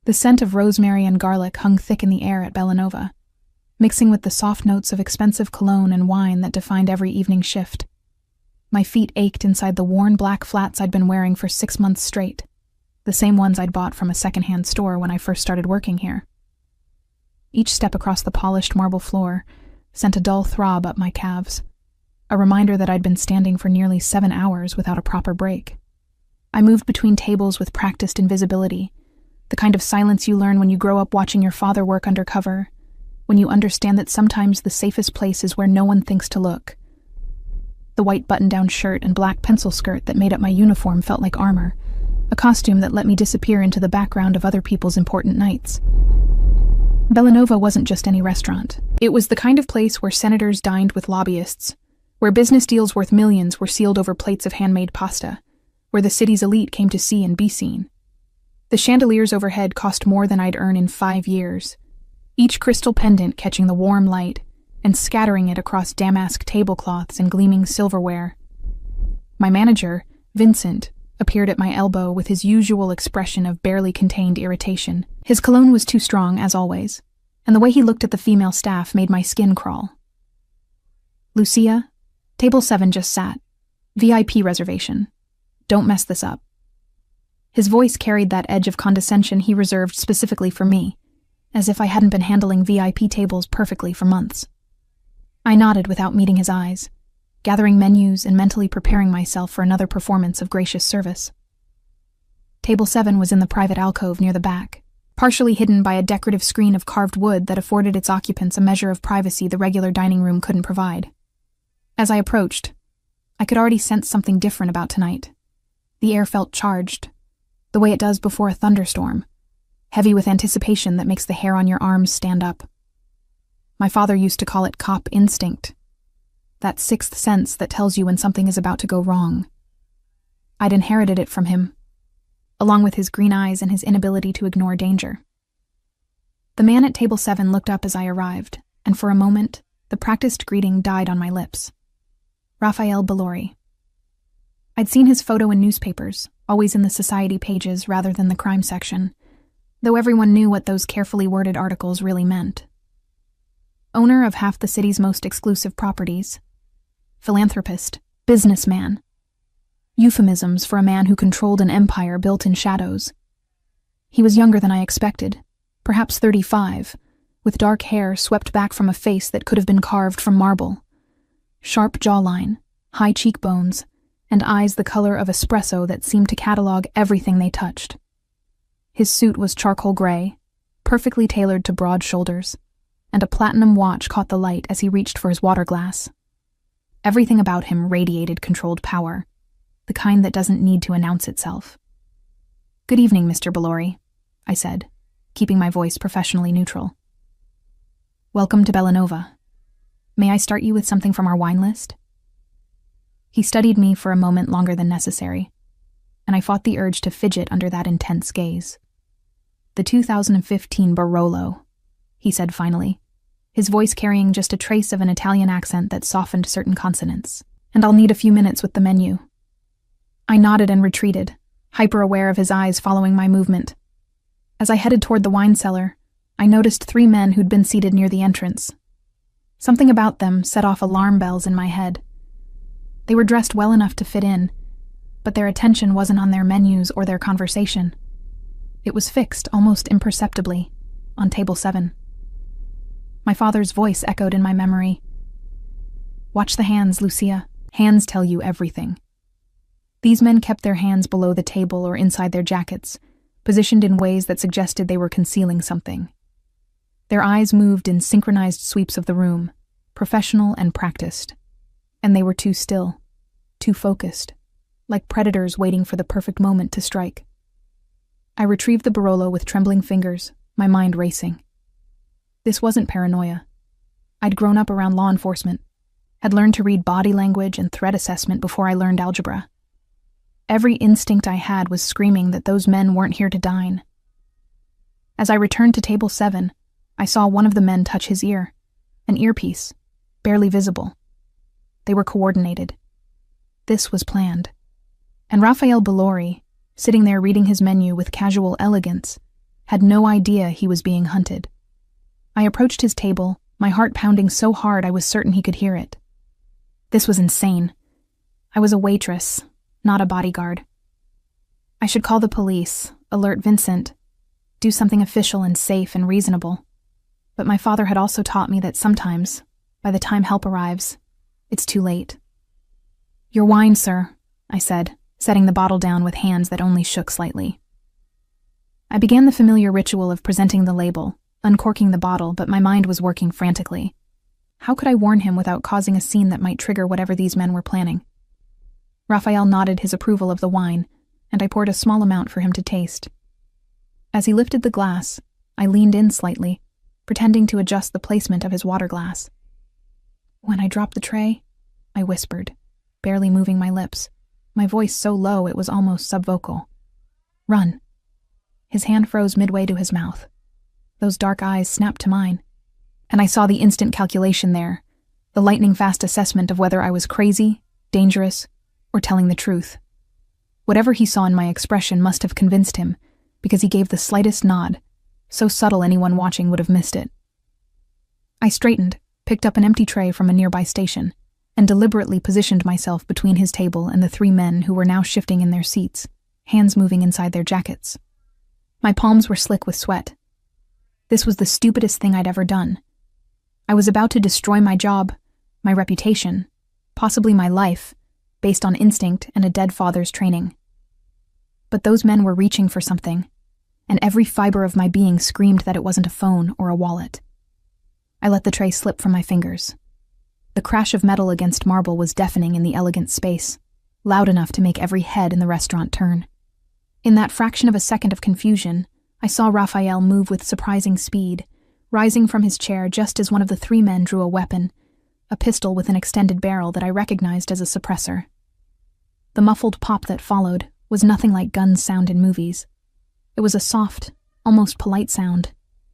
The scent of rosemary and garlic hung thick in the air at Bellanova, mixing with the soft notes of expensive cologne and wine that defined every evening shift. My feet ached inside the worn black flats I'd been wearing for 6 months straight, the same ones I'd bought from a secondhand store when I first started working here. Each step across the polished marble floor sent a dull throb up my calves, a reminder that I'd been standing for nearly 7 hours without a proper break. I moved between tables with practiced invisibility, the kind of silence you learn when you grow up watching your father work undercover, when you understand that sometimes the safest place is where no one thinks to look. The white button-down shirt and black pencil skirt that made up my uniform felt like armor, a costume that let me disappear into the background of other people's important nights. Bellanova wasn't just any restaurant. It was the kind of place where senators dined with lobbyists, where business deals worth millions were sealed over plates of handmade pasta, where the city's elite came to see and be seen. The chandeliers overhead cost more than I'd earn in 5 years, each crystal pendant catching the warm light and scattering it across damask tablecloths and gleaming silverware. My manager, Vincent, appeared at my elbow with his usual expression of barely contained irritation. His cologne was too strong, as always, and the way he looked at the female staff made my skin crawl. "Lucia, table 7 just sat. VIP reservation. Don't mess this up." His voice carried that edge of condescension he reserved specifically for me, as if I hadn't been handling VIP tables perfectly for months. I nodded without meeting his eyes, gathering menus and mentally preparing myself for another performance of gracious service. Table 7 was in the private alcove near the back, partially hidden by a decorative screen of carved wood that afforded its occupants a measure of privacy the regular dining room couldn't provide. As I approached, I could already sense something different about tonight. The air felt charged, the way it does before a thunderstorm, heavy with anticipation that makes the hair on your arms stand up. My father used to call it cop instinct, that sixth sense that tells you when something is about to go wrong. I'd inherited it from him, along with his green eyes and his inability to ignore danger. The man at table 7 looked up as I arrived, and for a moment, the practiced greeting died on my lips. Raphael Bellori. I'd seen his photo in newspapers, always in the society pages rather than the crime section, though everyone knew what those carefully worded articles really meant. Owner of half the city's most exclusive properties. Philanthropist. Businessman. Euphemisms for a man who controlled an empire built in shadows. He was younger than I expected, perhaps 35, with dark hair swept back from a face that could have been carved from marble. Sharp jawline, high cheekbones, and eyes the color of espresso that seemed to catalog everything they touched. His suit was charcoal gray, perfectly tailored to broad shoulders, and a platinum watch caught the light as he reached for his water glass. Everything about him radiated controlled power, the kind that doesn't need to announce itself. "Good evening, Mr. Bellori," I said, keeping my voice professionally neutral. "Welcome to Bellanova. May I start you with something from our wine list?" He studied me for a moment longer than necessary, and I fought the urge to fidget under that intense gaze. "The 2015 Barolo," he said finally, his voice carrying just a trace of an Italian accent that softened certain consonants. "And I'll need a few minutes with the menu." I nodded and retreated, hyper-aware of his eyes following my movement. As I headed toward the wine cellar, I noticed 3 men who'd been seated near the entrance. Something about them set off alarm bells in my head. They were dressed well enough to fit in, but their attention wasn't on their menus or their conversation. It was fixed, almost imperceptibly, on table 7. My father's voice echoed in my memory. "Watch the hands, Lucia. Hands tell you everything." These men kept their hands below the table or inside their jackets, positioned in ways that suggested they were concealing something. Their eyes moved in synchronized sweeps of the room, professional and practiced. And they were too still, too focused, like predators waiting for the perfect moment to strike. I retrieved the Barolo with trembling fingers, my mind racing. This wasn't paranoia. I'd grown up around law enforcement, had learned to read body language and threat assessment before I learned algebra. Every instinct I had was screaming that those men weren't here to dine. As I returned to table 7, I saw one of the men touch his ear, an earpiece, barely visible. They were coordinated. This was planned. And Raphael Bellori, sitting there reading his menu with casual elegance, had no idea he was being hunted. I approached his table, my heart pounding so hard I was certain he could hear it. This was insane. I was a waitress, not a bodyguard. I should call the police, alert Vincent, do something official and safe and reasonable. But my father had also taught me that sometimes, by the time help arrives, it's too late. "Your wine, sir," I said, setting the bottle down with hands that only shook slightly. I began the familiar ritual of presenting the label, uncorking the bottle, but my mind was working frantically. How could I warn him without causing a scene that might trigger whatever these men were planning? Raphael nodded his approval of the wine, and I poured a small amount for him to taste. As he lifted the glass, I leaned in slightly, pretending to adjust the placement of his water glass. "When I drop the tray," I whispered, barely moving my lips, my voice so low it was almost subvocal. "Run." His hand froze midway to his mouth. Those dark eyes snapped to mine, and I saw the instant calculation there, the lightning-fast assessment of whether I was crazy, dangerous, or telling the truth. Whatever he saw in my expression must have convinced him, because he gave the slightest nod, so subtle anyone watching would have missed it. I straightened, picked up an empty tray from a nearby station, and deliberately positioned myself between his table and the three men who were now shifting in their seats, hands moving inside their jackets. My palms were slick with sweat. This was the stupidest thing I'd ever done. I was about to destroy my job, my reputation, possibly my life, based on instinct and a dead father's training. But those men were reaching for something, and every fiber of my being screamed that it wasn't a phone or a wallet. I let the tray slip from my fingers. The crash of metal against marble was deafening in the elegant space, loud enough to make every head in the restaurant turn. In that fraction of a second of confusion, I saw Raphael move with surprising speed, rising from his chair just as one of the three men drew a weapon, a pistol with an extended barrel that I recognized as a suppressor. The muffled pop that followed was nothing like guns sound in movies. It was a soft, almost polite sound,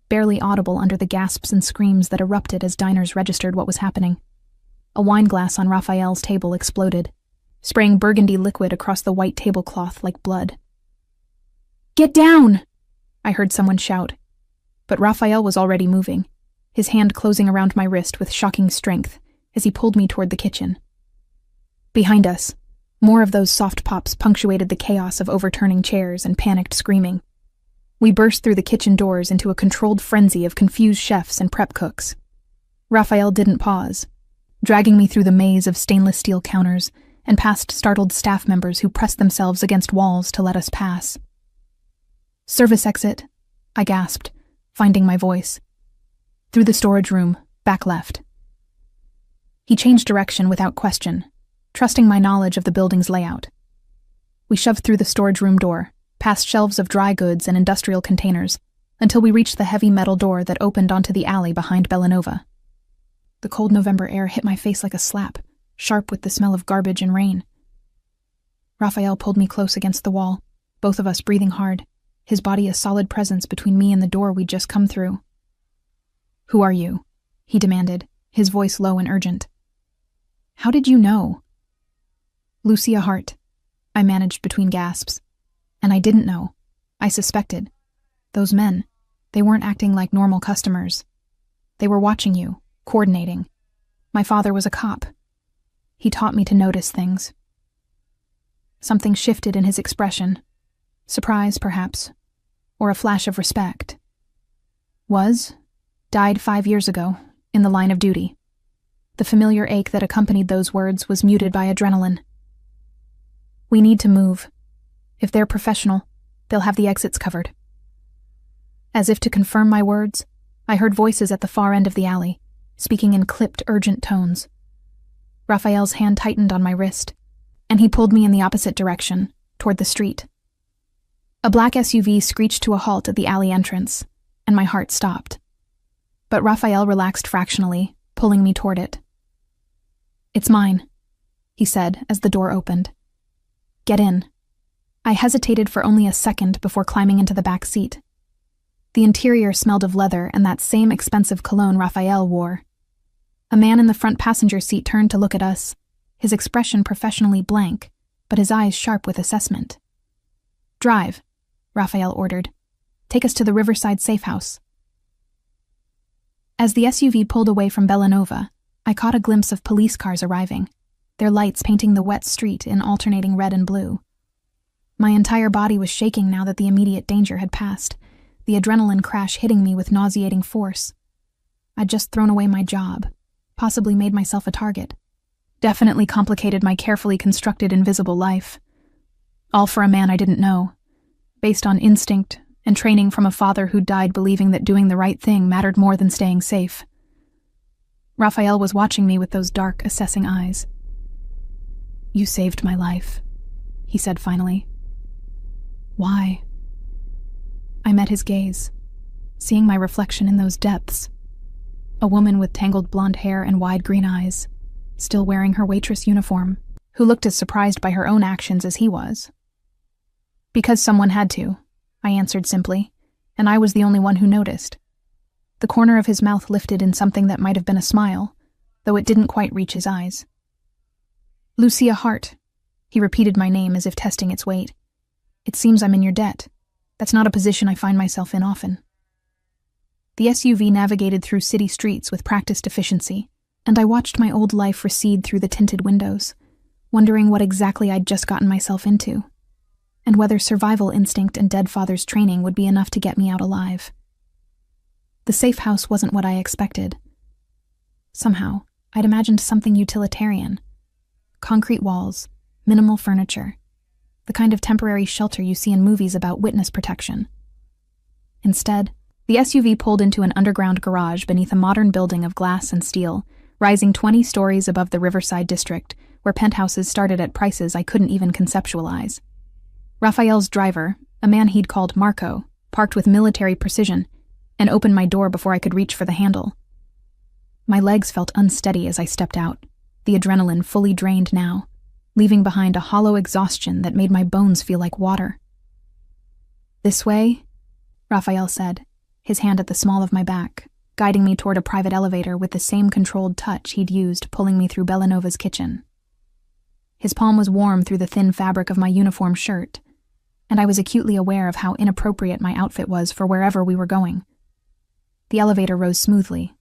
barely audible under the gasps and screams that erupted as diners registered what was happening. A wine glass on Raphael's table exploded, spraying burgundy liquid across the white tablecloth like blood. "Get down!" I heard someone shout. But Raphael was already moving, his hand closing around my wrist with shocking strength as he pulled me toward the kitchen. Behind us, more of those soft pops punctuated the chaos of overturning chairs and panicked screaming. We burst through the kitchen doors into a controlled frenzy of confused chefs and prep cooks. Raphael didn't pause, dragging me through the maze of stainless steel counters and past startled staff members who pressed themselves against walls to let us pass. "Service exit," I gasped, finding my voice. "Through the storage room, back left." He changed direction without question, trusting my knowledge of the building's layout. We shoved through the storage room door, past shelves of dry goods and industrial containers, until we reached the heavy metal door that opened onto the alley behind Bellanova. The cold November air hit my face like a slap, sharp with the smell of garbage and rain. Raphael pulled me close against the wall, both of us breathing hard, his body a solid presence between me and the door we'd just come through. "Who are you?" he demanded, his voice low and urgent. "How did you know?" "Lucia Hart," I managed between gasps. And I didn't know. I suspected. Those men, they weren't acting like normal customers. They were watching you, coordinating. My father was a cop. He taught me to notice things. Something shifted in his expression. Surprise, perhaps, or a flash of respect. Died 5 years ago, in the line of duty. The familiar ache that accompanied those words was muted by adrenaline. "We need to move. If they're professional, they'll have the exits covered." As if to confirm my words, I heard voices at the far end of the alley, speaking in clipped, urgent tones. Raphael's hand tightened on my wrist, and he pulled me in the opposite direction, toward the street. A black SUV screeched to a halt at the alley entrance, and my heart stopped. But Raphael relaxed fractionally, pulling me toward it. "It's mine," he said as the door opened. "Get in." I hesitated for only a second before climbing into the back seat. The interior smelled of leather and that same expensive cologne Raphael wore. A man in the front passenger seat turned to look at us, his expression professionally blank, but his eyes sharp with assessment. "Drive," Raphael ordered. Take us to the Riverside safe house." As the SUV pulled away from Bellanova, I caught a glimpse of police cars arriving, their lights painting the wet street in alternating red and blue. My entire body was shaking now that the immediate danger had passed, the adrenaline crash hitting me with nauseating force. I'd just thrown away my job, possibly made myself a target. Definitely complicated my carefully constructed invisible life. All for a man I didn't know, based on instinct and training from a father who died believing that doing the right thing mattered more than staying safe. Raphael was watching me with those dark, assessing eyes. "You saved my life," he said finally. "Why?" I met his gaze, seeing my reflection in those depths. A woman with tangled blonde hair and wide green eyes, still wearing her waitress uniform, who looked as surprised by her own actions as he was. "Because someone had to," I answered simply, and I was the only one who noticed. The corner of his mouth lifted in something that might have been a smile, though it didn't quite reach his eyes. "Lucia Hart," he repeated my name as if testing its weight. "It seems I'm in your debt. That's not a position I find myself in often." The SUV navigated through city streets with practiced efficiency, and I watched my old life recede through the tinted windows, wondering what exactly I'd just gotten myself into, and whether survival instinct and dead father's training would be enough to get me out alive. The safe house wasn't what I expected. Somehow, I'd imagined something utilitarian. Concrete walls, minimal furniture, the kind of temporary shelter you see in movies about witness protection. Instead, the SUV pulled into an underground garage beneath a modern building of glass and steel, rising 20 stories above the Riverside district, where penthouses started at prices I couldn't even conceptualize. Raphael's driver, a man he'd called Marco, parked with military precision and opened my door before I could reach for the handle. My legs felt unsteady as I stepped out, the adrenaline fully drained now, leaving behind a hollow exhaustion that made my bones feel like water. "This way," Raphael said, his hand at the small of my back, guiding me toward a private elevator with the same controlled touch he'd used pulling me through Bellanova's kitchen. His palm was warm through the thin fabric of my uniform shirt, and I was acutely aware of how inappropriate my outfit was for wherever we were going. The elevator rose smoothly,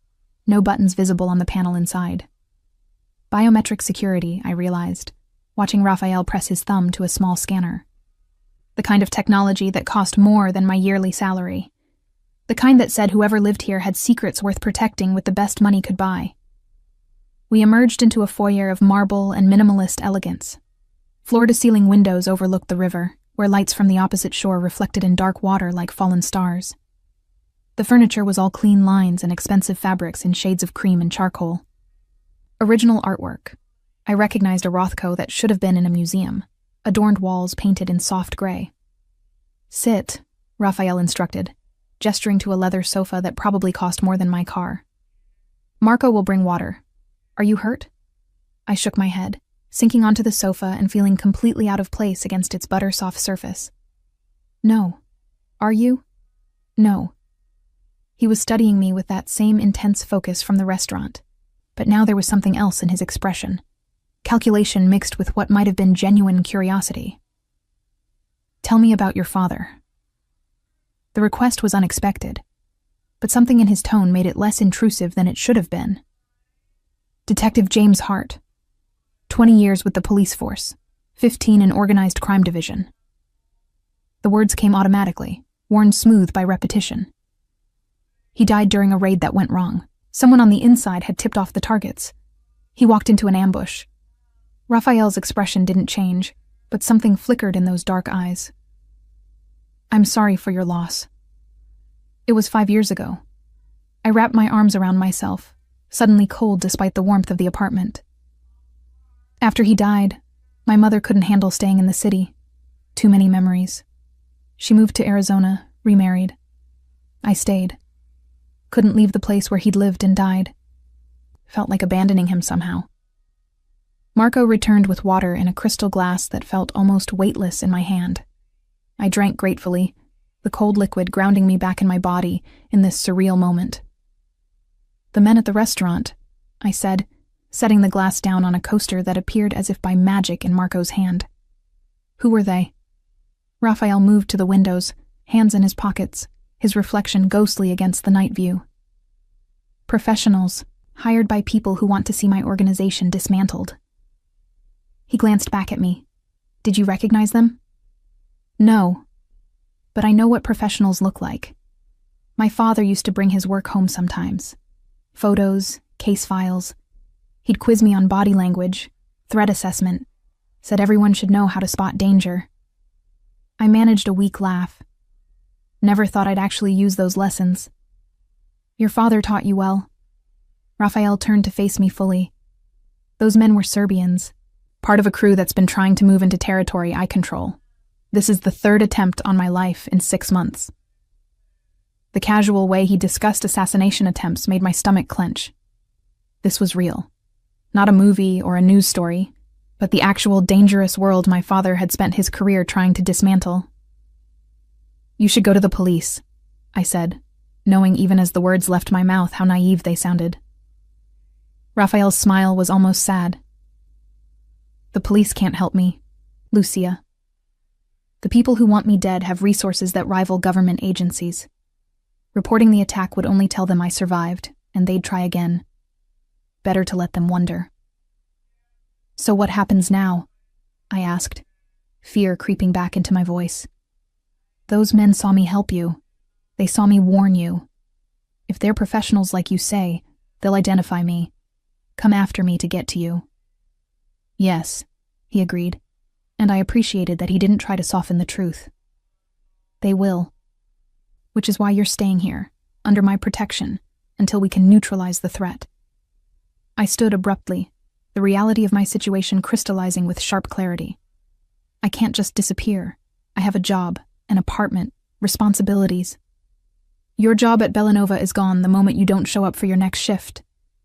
no buttons visible on the panel inside. Biometric security, I realized, watching Raphael press his thumb to a small scanner. The kind of technology that cost more than my yearly salary. The kind that said whoever lived here had secrets worth protecting with the best money could buy. We emerged into a foyer of marble and minimalist elegance. Floor-to-ceiling windows overlooked the river, where lights from the opposite shore reflected in dark water like fallen stars. The furniture was all clean lines and expensive fabrics in shades of cream and charcoal. Original artwork. I recognized a Rothko that should have been in a museum, adorned walls painted in soft gray. "Sit," Raphael instructed, gesturing to a leather sofa that probably cost more than my car. "Marco will bring water. Are you hurt?" I shook my head, sinking onto the sofa and feeling completely out of place against its butter-soft surface. "No. Are you?" "No." He was studying me with that same intense focus from the restaurant, but now there was something else in his expression. Calculation mixed with what might have been genuine curiosity. "Tell me about your father." The request was unexpected, but something in his tone made it less intrusive than it should have been. "Detective James Hart. 20 years with the police force, 15 in organized crime division." The words came automatically, worn smooth by repetition. "He died during a raid that went wrong. Someone on the inside had tipped off the targets. He walked into an ambush." Raphael's expression didn't change, but something flickered in those dark eyes. "I'm sorry for your loss." It was 5 years ago. I wrapped my arms around myself, suddenly cold despite the warmth of the apartment. "After he died, my mother couldn't handle staying in the city. Too many memories. She moved to Arizona, remarried. I stayed. Couldn't leave the place where he'd lived and died. Felt like abandoning him somehow." Marco returned with water in a crystal glass that felt almost weightless in my hand. I drank gratefully, the cold liquid grounding me back in my body in this surreal moment. "The men at the restaurant," I said, setting the glass down on a coaster that appeared as if by magic in Marco's hand. "Who were they?" Raphael moved to the windows, hands in his pockets, his reflection ghostly against the night view. Professionals, hired by people who want to see my organization dismantled. He glanced back at me. Did you recognize them? No, but I know what professionals look like. My father used to bring his work home sometimes. Photos, case files. He'd quiz me on body language, threat assessment, said everyone should know how to spot danger. I managed a weak laugh. Never thought I'd actually use those lessons. Your father taught you well. Raphael turned to face me fully. Those men were Serbians, part of a crew that's been trying to move into territory I control. This is the third attempt on my life in 6 months. The casual way he discussed assassination attempts made my stomach clench. This was real. Not a movie or a news story, but the actual dangerous world my father had spent his career trying to dismantle. You should go to the police, I said, knowing even as the words left my mouth how naive they sounded. Raphael's smile was almost sad. The police can't help me, Lucia. The people who want me dead have resources that rival government agencies. Reporting the attack would only tell them I survived, and they'd try again. Better to let them wonder. So what happens now? I asked, fear creeping back into my voice. Those men saw me help you. They saw me warn you. If they're professionals like you say, they'll identify me. Come after me to get to you. Yes, he agreed, and I appreciated that he didn't try to soften the truth. They will. Which is why you're staying here, under my protection, until we can neutralize the threat. I stood abruptly, the reality of my situation crystallizing with sharp clarity. I can't just disappear. I have a job, an apartment, responsibilities. Your job at Belanova is gone the moment you don't show up for your next shift,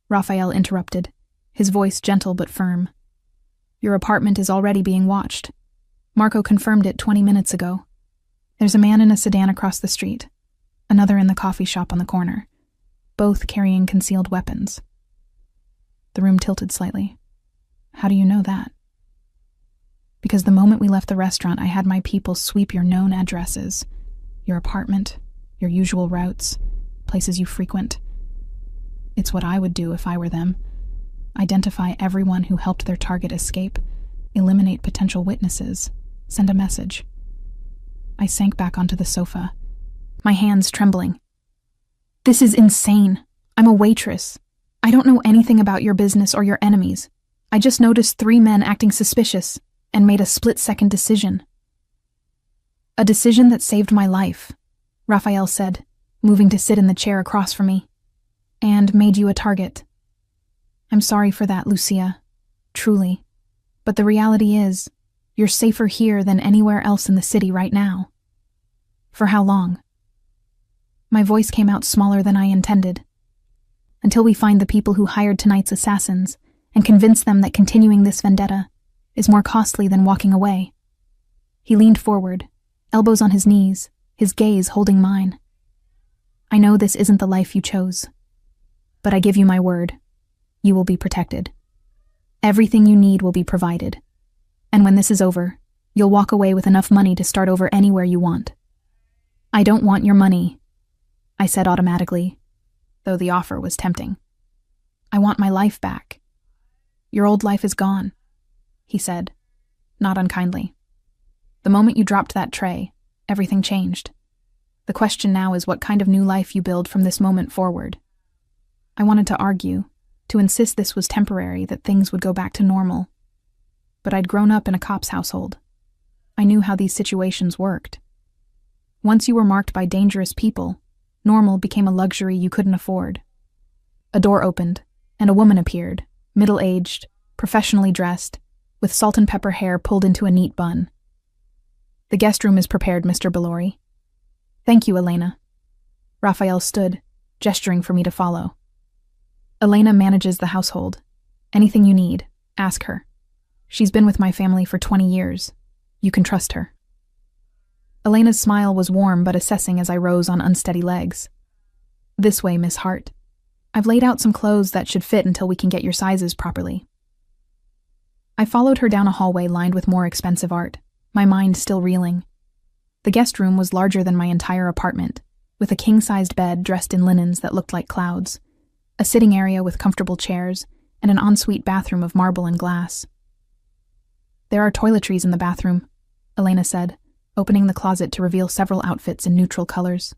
Raphael interrupted, his voice gentle but firm. Your apartment is already being watched. Marco confirmed it 20 minutes ago. There's a man in a sedan across the street, another in the coffee shop on the corner, both carrying concealed weapons. The room tilted slightly. How do you know that? Because the moment we left the restaurant, I had my people sweep your known addresses, your apartment, your usual routes, places you frequent. It's what I would do if I were them. Identify everyone who helped their target escape, eliminate potential witnesses, send a message. I sank back onto the sofa, my hands trembling. This is insane. I'm a waitress. I don't know anything about your business or your enemies. I just noticed 3 men acting suspicious and made a split-second decision. A decision that saved my life, Raphael said, moving to sit in the chair across from me. And made you a target. I'm sorry for that, Lucia. Truly. But the reality is, you're safer here than anywhere else in the city right now. For how long? My voice came out smaller than I intended. Until we find the people who hired tonight's assassins and convince them that continuing this vendetta is more costly than walking away. He leaned forward, elbows on his knees, his gaze holding mine. I know this isn't the life you chose, but I give you my word. You will be protected. Everything you need will be provided. And when this is over, you'll walk away with enough money to start over anywhere you want. I don't want your money, I said automatically, though the offer was tempting. I want my life back. Your old life is gone, he said, not unkindly. The moment you dropped that tray, everything changed. The question now is what kind of new life you build from this moment forward. I wanted to argue, to insist this was temporary, that things would go back to normal. But I'd grown up in a cop's household. I knew how these situations worked. Once you were marked by dangerous people, normal became a luxury you couldn't afford. A door opened, and a woman appeared, middle-aged, professionally dressed, with salt and pepper hair pulled into a neat bun. The guest room is prepared, Mr. Bellori. Thank you, Elena. Raphael stood, gesturing for me to follow. Elena manages the household. Anything you need, ask her. She's been with my family for 20 years. You can trust her. Elena's smile was warm but assessing as I rose on unsteady legs. This way, Miss Hart. I've laid out some clothes that should fit until we can get your sizes properly. I followed her down a hallway lined with more expensive art, my mind still reeling. The guest room was larger than my entire apartment, with a king-sized bed dressed in linens that looked like clouds, a sitting area with comfortable chairs, and an ensuite bathroom of marble and glass. "There are toiletries in the bathroom," Elena said, opening the closet to reveal several outfits in neutral colors.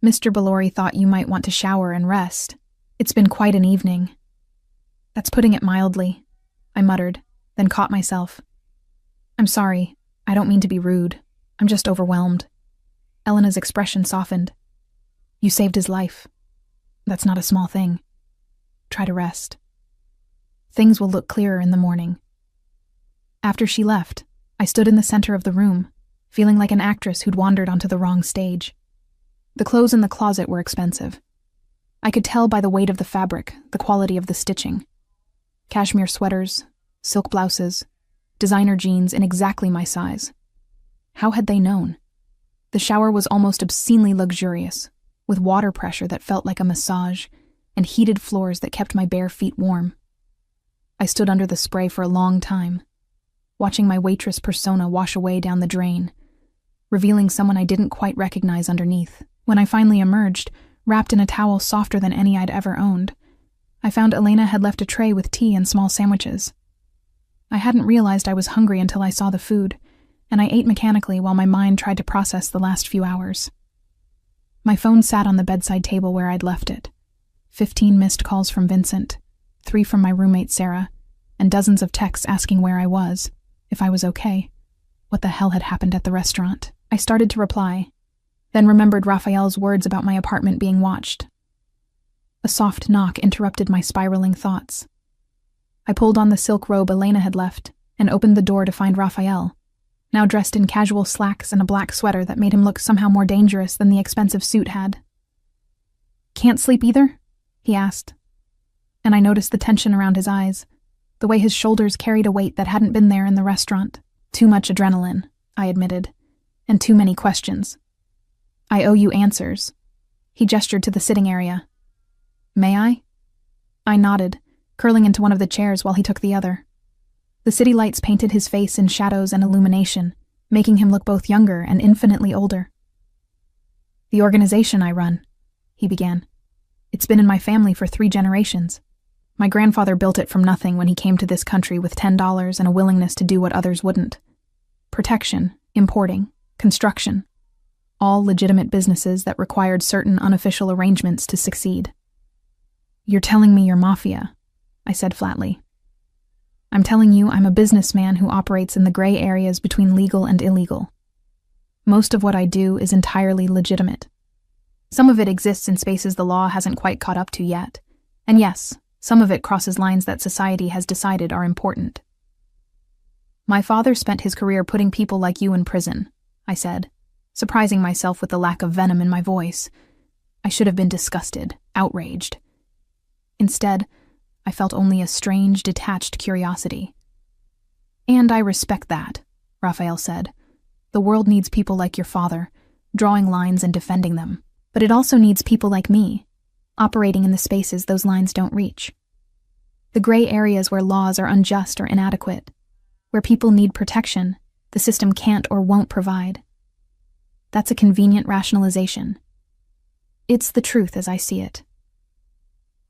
"Mr. Bellori thought you might want to shower and rest. It's been quite an evening." "That's putting it mildly," I muttered, then caught myself. "I'm sorry. I don't mean to be rude. I'm just overwhelmed." Elena's expression softened. "You saved his life. That's not a small thing. Try to rest. Things will look clearer in the morning." After she left, I stood in the center of the room, feeling like an actress who'd wandered onto the wrong stage. The clothes in the closet were expensive. I could tell by the weight of the fabric, the quality of the stitching. Cashmere sweaters, silk blouses, designer jeans in exactly my size. How had they known? The shower was almost obscenely luxurious, with water pressure that felt like a massage, and heated floors that kept my bare feet warm. I stood under the spray for a long time, watching my waitress persona wash away down the drain, revealing someone I didn't quite recognize underneath. When I finally emerged, wrapped in a towel softer than any I'd ever owned, I found Elena had left a tray with tea and small sandwiches. I hadn't realized I was hungry until I saw the food, and I ate mechanically while my mind tried to process the last few hours. My phone sat on the bedside table where I'd left it. 15 missed calls from Vincent, 3 from my roommate Sarah, and dozens of texts asking where I was, if I was okay, what the hell had happened at the restaurant. I started to reply, then remembered Raphael's words about my apartment being watched. A soft knock interrupted my spiraling thoughts. I pulled on the silk robe Elena had left and opened the door to find Raphael, now dressed in casual slacks and a black sweater that made him look somehow more dangerous than the expensive suit had. "Can't sleep either?" he asked, and I noticed the tension around his eyes, the way his shoulders carried a weight that hadn't been there in the restaurant. "Too much adrenaline," I admitted, "and too many questions. I owe you answers." He gestured to the sitting area. "May I?" I nodded, curling into one of the chairs while he took the other. The city lights painted his face in shadows and illumination, making him look both younger and infinitely older. "The organization I run," he began. "It's been in my family for 3 generations. My grandfather built it from nothing when he came to this country with $10 and a willingness to do what others wouldn't. Protection, importing, construction. All legitimate businesses that required certain unofficial arrangements to succeed." "You're telling me you're mafia," I said flatly. "I'm telling you I'm a businessman who operates in the gray areas between legal and illegal. Most of what I do is entirely legitimate. Some of it exists in spaces the law hasn't quite caught up to yet. And yes, some of it crosses lines that society has decided are important. My father spent his career putting people like you in prison," I said, surprising myself with the lack of venom in my voice. I should have been disgusted, outraged. Instead, I felt only a strange, detached curiosity. "And I respect that," Raphael said. "The world needs people like your father, drawing lines and defending them. But it also needs people like me, operating in the spaces those lines don't reach. The gray areas where laws are unjust or inadequate, where people need protection the system can't or won't provide. That's a convenient rationalization. It's the truth as I see it."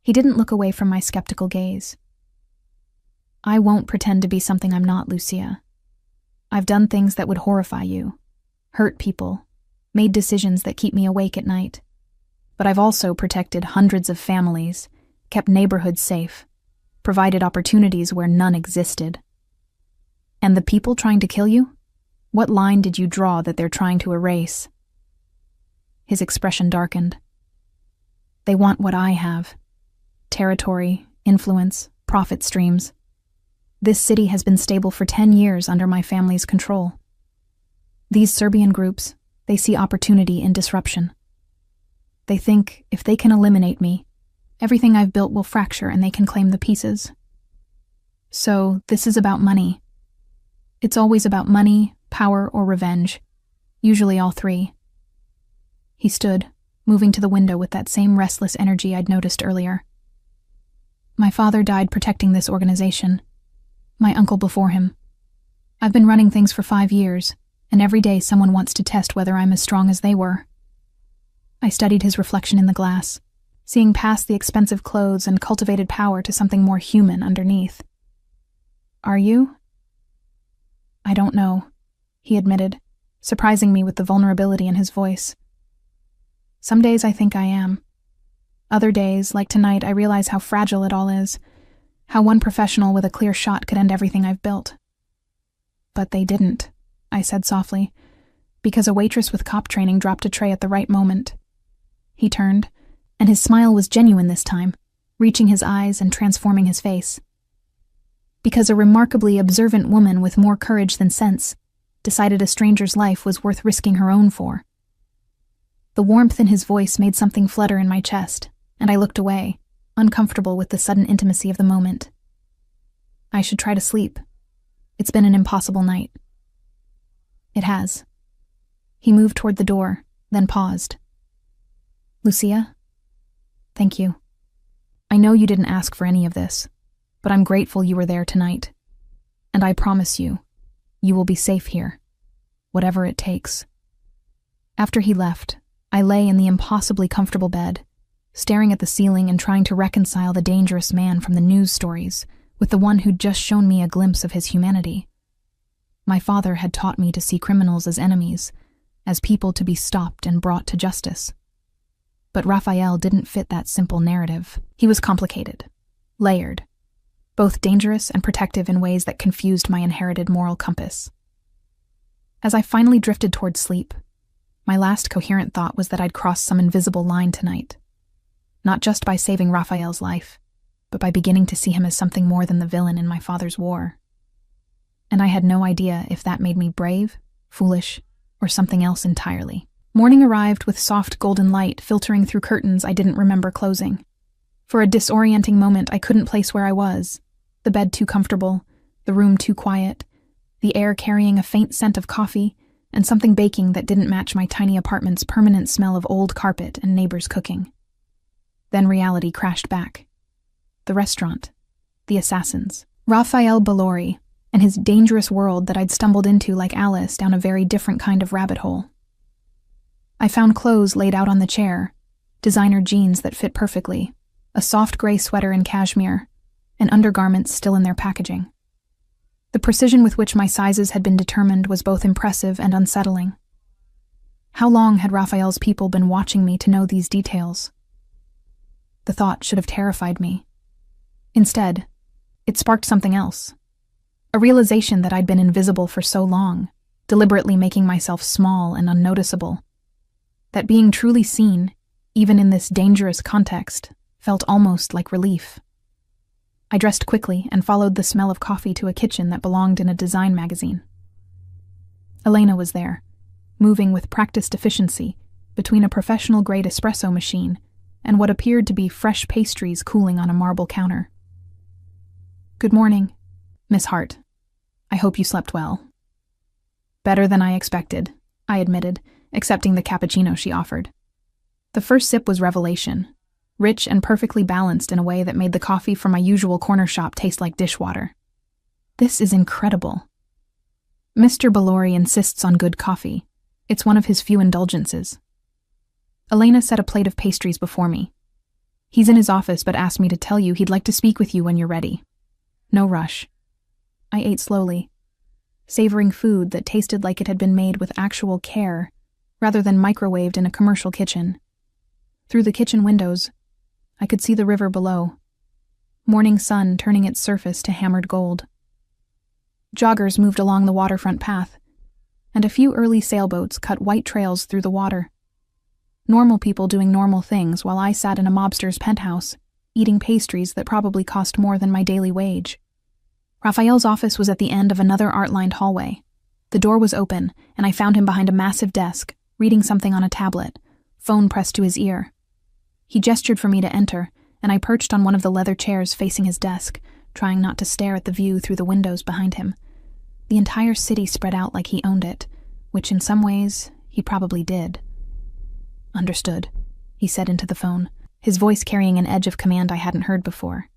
He didn't look away from my skeptical gaze. "I won't pretend to be something I'm not, Lucia. I've done things that would horrify you, hurt people, made decisions that keep me awake at night. But I've also protected hundreds of families, kept neighborhoods safe, provided opportunities where none existed. And the people trying to kill you? What line did you draw that they're trying to erase?" His expression darkened. "They want what I have. Territory, influence, profit streams. This city has been stable for 10 years under my family's control. These Serbian groups, they see opportunity in disruption. They think if they can eliminate me, everything I've built will fracture and they can claim the pieces. So this is about money. It's always about money, power, or revenge, usually all 3. He stood, moving to the window with that same restless energy I'd noticed earlier. "My father died protecting this organization. My uncle before him. I've been running things for 5 years, and every day someone wants to test whether I'm as strong as they were. I studied his reflection in the glass, seeing past the expensive clothes and cultivated power to something more human underneath. Are you? I don't know, he admitted, surprising me with the vulnerability in his voice. Some days I think I am. Other days, like tonight, I realize how fragile it all is, how one professional with a clear shot could end everything I've built. But they didn't, I said softly, because a waitress with cop training dropped a tray at the right moment. He turned, and his smile was genuine this time, reaching his eyes and transforming his face. Because a remarkably observant woman with more courage than sense decided a stranger's life was worth risking her own for. The warmth in his voice made something flutter in my chest, and I looked away, uncomfortable with the sudden intimacy of the moment. I should try to sleep. It's been an impossible night. It has. He moved toward the door, then paused. Lucia? Thank you. I know you didn't ask for any of this, but I'm grateful you were there tonight. And I promise you, you will be safe here, whatever it takes. After he left, I lay in the impossibly comfortable bed, staring at the ceiling and trying to reconcile the dangerous man from the news stories with the one who'd just shown me a glimpse of his humanity. My father had taught me to see criminals as enemies, as people to be stopped and brought to justice. But Raphael didn't fit that simple narrative. He was complicated, layered, both dangerous and protective in ways that confused my inherited moral compass. As I finally drifted toward sleep, my last coherent thought was that I'd crossed some invisible line tonight. Not just by saving Raphael's life, but by beginning to see him as something more than the villain in my father's war. And I had no idea if that made me brave, foolish, or something else entirely. Morning arrived with soft golden light filtering through curtains I didn't remember closing. For a disorienting moment, I couldn't place where I was. The bed too comfortable, the room too quiet, the air carrying a faint scent of coffee, and something baking that didn't match my tiny apartment's permanent smell of old carpet and neighbors cooking. Then reality crashed back. The restaurant, the assassins, Raphael Bellori, and his dangerous world that I'd stumbled into like Alice down a very different kind of rabbit hole. I found clothes laid out on the chair, designer jeans that fit perfectly, a soft gray sweater in cashmere, and undergarments still in their packaging. The precision with which my sizes had been determined was both impressive and unsettling. How long had Raphael's people been watching me to know these details? The thought should have terrified me. Instead, it sparked something else. A realization that I'd been invisible for so long, deliberately making myself small and unnoticeable. That being truly seen, even in this dangerous context, felt almost like relief. I dressed quickly and followed the smell of coffee to a kitchen that belonged in a design magazine. Elena was there, moving with practiced efficiency between a professional-grade espresso machine and what appeared to be fresh pastries cooling on a marble counter. "Good morning, Miss Hart. I hope you slept well." "Better than I expected," I admitted, accepting the cappuccino she offered. The first sip was revelation, rich and perfectly balanced in a way that made the coffee from my usual corner shop taste like dishwater. This is incredible. Mr. Bellori insists on good coffee. It's one of his few indulgences. Elena set a plate of pastries before me. "He's in his office but asked me to tell you he'd like to speak with you when you're ready. No rush." I ate slowly, savoring food that tasted like it had been made with actual care, rather than microwaved in a commercial kitchen. Through the kitchen windows, I could see the river below, morning sun turning its surface to hammered gold. Joggers moved along the waterfront path, and a few early sailboats cut white trails through the water. Normal people doing normal things while I sat in a mobster's penthouse, eating pastries that probably cost more than my daily wage. Raphael's office was at the end of another art-lined hallway. The door was open, and I found him behind a massive desk, reading something on a tablet, phone pressed to his ear. He gestured for me to enter, and I perched on one of the leather chairs facing his desk, trying not to stare at the view through the windows behind him. The entire city spread out like he owned it, which in some ways, he probably did. "Understood," he said into the phone, his voice carrying an edge of command I hadn't heard before.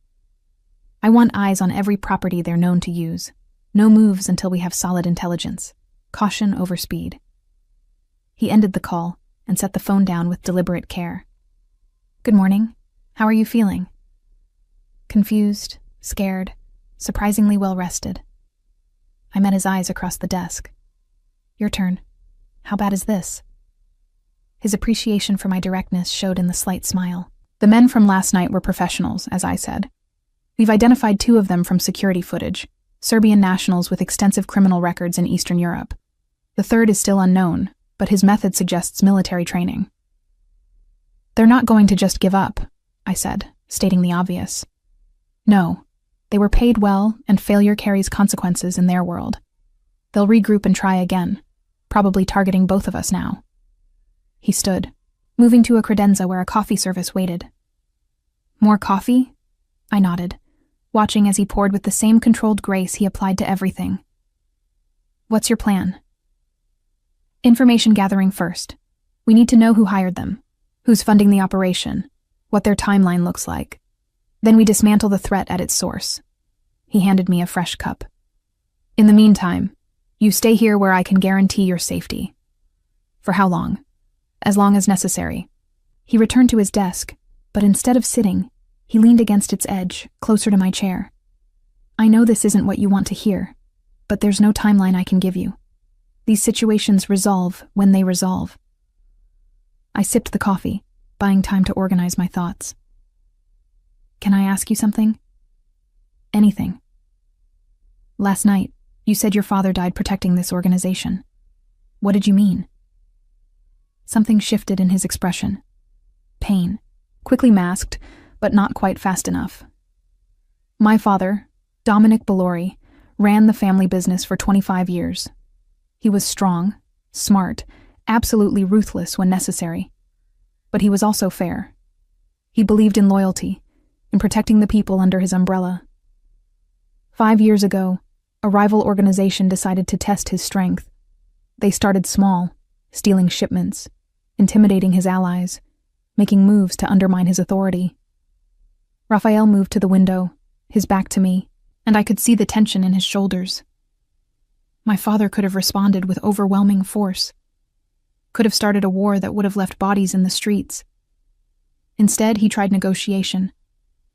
"I want eyes on every property they're known to use. No moves until we have solid intelligence. Caution over speed." He ended the call, and set the phone down with deliberate care. "Good morning. How are you feeling?" Confused, scared, surprisingly well rested. I met his eyes across the desk. "Your turn. How bad is this?" His appreciation for my directness showed in the slight smile. "The men from last night were professionals," as I said. "We've identified 2 of them from security footage, Serbian nationals with extensive criminal records in Eastern Europe. The third is still unknown, but his method suggests military training." "They're not going to just give up," I said, stating the obvious. "No, they were paid well, and failure carries consequences in their world. They'll regroup and try again, probably targeting both of us now." He stood, moving to a credenza where a coffee service waited. "More coffee?" I nodded, watching as he poured with the same controlled grace he applied to everything. "What's your plan?" "Information gathering first. We need to know who hired them, who's funding the operation, what their timeline looks like. Then we dismantle the threat at its source." He handed me a fresh cup. "In the meantime, you stay here where I can guarantee your safety." "For how long?" "As long as necessary." He returned to his desk, but instead of sitting, he leaned against its edge, closer to my chair. "I know this isn't what you want to hear, but there's no timeline I can give you. These situations resolve when they resolve." I sipped the coffee, buying time to organize my thoughts. "Can I ask you something?" "Anything." "Last night, you said your father died protecting this organization. What did you mean?" Something shifted in his expression. Pain, quickly masked, but not quite fast enough. "My father, Dominic Bellori, ran the family business for 25 years. He was strong, smart, absolutely ruthless when necessary. But he was also fair. He believed in loyalty, in protecting the people under his umbrella. 5 years ago, a rival organization decided to test his strength. They started small, stealing shipments, intimidating his allies, making moves to undermine his authority. Raphael moved to the window, his back to me, and I could see the tension in his shoulders. My father could have responded with overwhelming force, could have started a war that would have left bodies in the streets. Instead, he tried negotiation,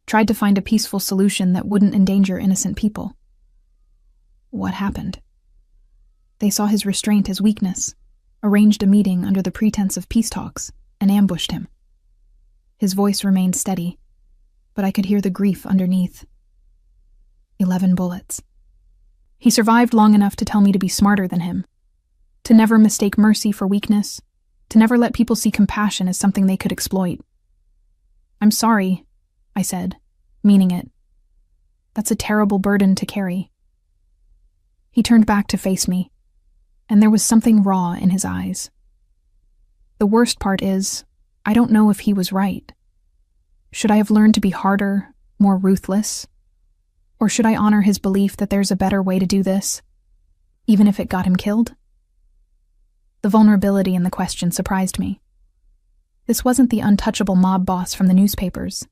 tried to find a peaceful solution that wouldn't endanger innocent people. What happened? They saw his restraint as weakness, arranged a meeting under the pretense of peace talks, and ambushed him. His voice remained steady, but I could hear the grief underneath. 11 bullets. He survived long enough to tell me to be smarter than him, to never mistake mercy for weakness, to never let people see compassion as something they could exploit. "I'm sorry," I said, meaning it. "That's a terrible burden to carry." He turned back to face me, and there was something raw in his eyes. The worst part is, I don't know if he was right. Should I have learned to be harder, more ruthless? Or should I honor his belief that there's a better way to do this, even if it got him killed? The vulnerability in the question surprised me. This wasn't the untouchable mob boss from the newspapers.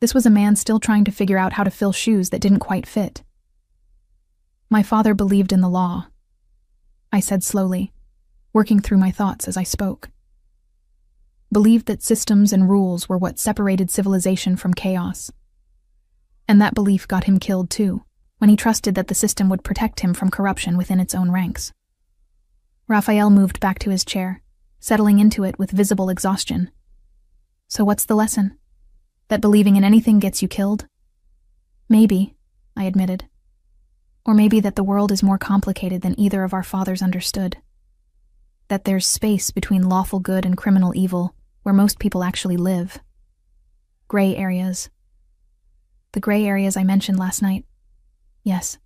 This was a man still trying to figure out how to fill shoes that didn't quite fit. "My father believed in the law," I said slowly, working through my thoughts as I spoke. Believed that systems and rules were what separated civilization from chaos. And that belief got him killed too, when he trusted that the system would protect him from corruption within its own ranks. Raphael moved back to his chair, settling into it with visible exhaustion. "So what's the lesson? That believing in anything gets you killed?" "Maybe," I admitted. "Or maybe that the world is more complicated than either of our fathers understood. That there's space between lawful good and criminal evil, where most people actually live. Gray areas. The gray areas I mentioned last night. Yes.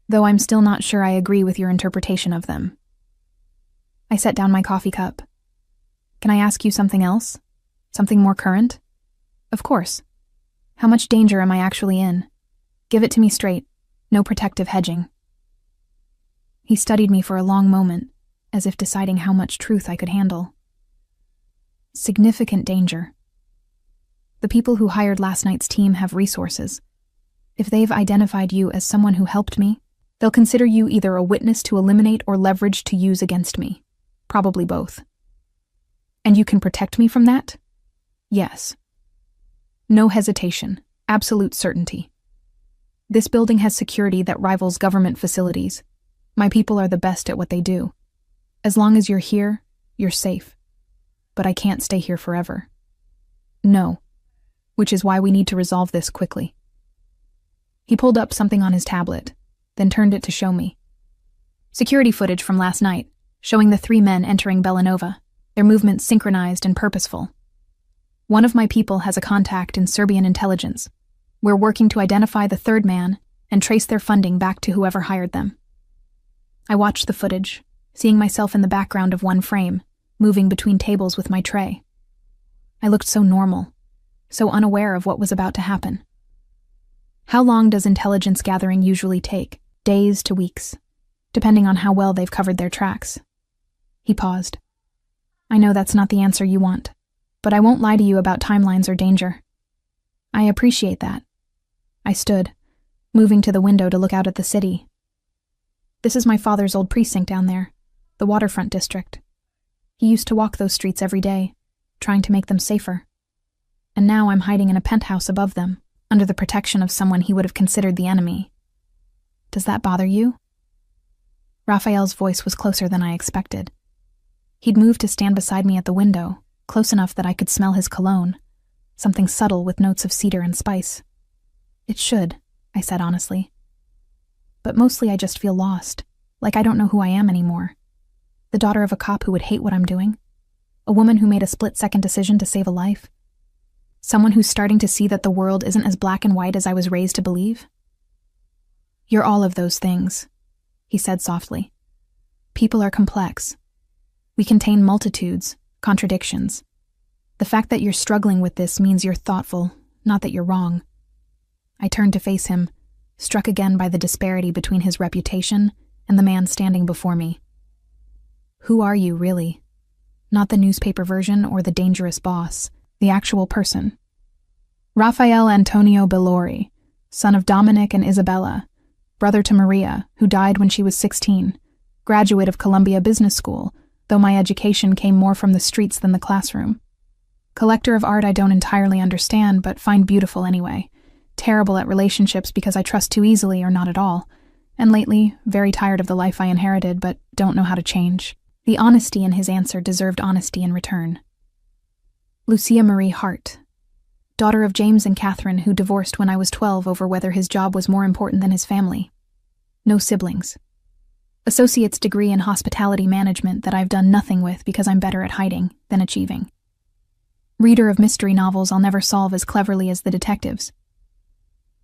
Though I'm still not sure I agree with your interpretation of them." I set down my coffee cup. "Can I ask you something else? Something more current?" "Of course. How much danger am I actually in? Give it to me straight. No protective hedging." He studied me for a long moment, as if deciding how much truth I could handle. "Significant danger. The people who hired last night's team have resources. If they've identified you as someone who helped me, they'll consider you either a witness to eliminate or leverage to use against me. Probably both." And you can protect me from that? Yes. No hesitation, absolute certainty. This building has security that rivals government facilities. My people are the best at what they do. As long as you're here, you're safe. But I can't stay here forever. No. Which is why we need to resolve this quickly. He pulled up something on his tablet, then turned it to show me. Security footage from last night, showing the 3 men entering Belanova, their movements synchronized and purposeful. One of my people has a contact in Serbian intelligence. We're working to identify the 3rd man and trace their funding back to whoever hired them. I watched the footage, seeing myself in the background of one frame, moving between tables with my tray. I looked so normal, so unaware of what was about to happen. How long does intelligence gathering usually take? Days to weeks, depending on how well they've covered their tracks. He paused. I know that's not the answer you want, but I won't lie to you about timelines or danger. I appreciate that. I stood, moving to the window to look out at the city. This is my father's old precinct down there, the waterfront district. He used to walk those streets every day, trying to make them safer. And now I'm hiding in a penthouse above them, under the protection of someone he would have considered the enemy. Does that bother you? Raphael's voice was closer than I expected. He'd moved to stand beside me at the window, close enough that I could smell his cologne, something subtle with notes of cedar and spice. It should, I said honestly. But mostly I just feel lost, like I don't know who I am anymore. The daughter of a cop who would hate what I'm doing? A woman who made a split-second decision to save a life? Someone who's starting to see that the world isn't as black and white as I was raised to believe? You're all of those things, he said softly. People are complex. We contain multitudes, contradictions. The fact that you're struggling with this means you're thoughtful, not that you're wrong. I turned to face him, struck again by the disparity between his reputation and the man standing before me. Who are you, really? Not the newspaper version or the dangerous boss, the actual person. Raphael Antonio Bellori, son of Dominic and Isabella, brother to Maria, who died when she was 16, graduate of Columbia Business School, though my education came more from the streets than the classroom. Collector of art I don't entirely understand, but find beautiful anyway. Terrible at relationships because I trust too easily or not at all. And lately, very tired of the life I inherited, but don't know how to change. The honesty in his answer deserved honesty in return. Lucia Marie Hart, daughter of James and Catherine, who divorced when I was 12 over whether his job was more important than his family. No siblings. Associate's degree in hospitality management that I've done nothing with because I'm better at hiding than achieving. Reader of mystery novels I'll never solve as cleverly as the detectives.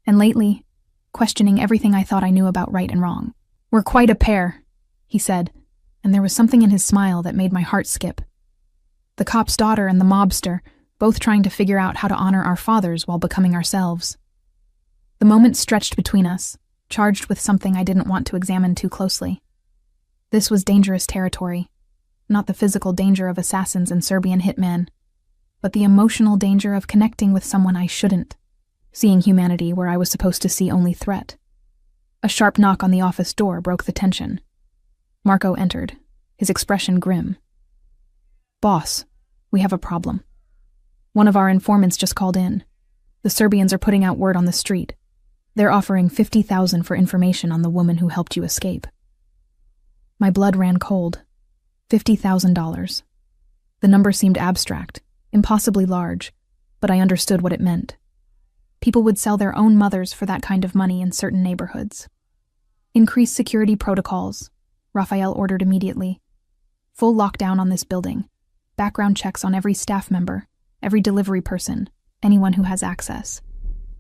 And lately, questioning everything I thought I knew about right and wrong. We're quite a pair, he said, and there was something in his smile that made my heart skip. The cop's daughter and the mobster, both trying to figure out how to honor our fathers while becoming ourselves. The moment stretched between us, charged with something I didn't want to examine too closely. This was dangerous territory, not the physical danger of assassins and Serbian hitmen, but the emotional danger of connecting with someone I shouldn't, seeing humanity where I was supposed to see only threat. A sharp knock on the office door broke the tension. Marco entered, his expression grim. Boss, we have a problem. One of our informants just called in. The Serbians are putting out word on the street. They're offering $50,000 for information on the woman who helped you escape. My blood ran cold. $50,000. The number seemed abstract, impossibly large, but I understood what it meant. People would sell their own mothers for that kind of money in certain neighborhoods. Increase security protocols, Raphael ordered immediately. Full lockdown on this building. Background checks on every staff member, every delivery person, anyone who has access.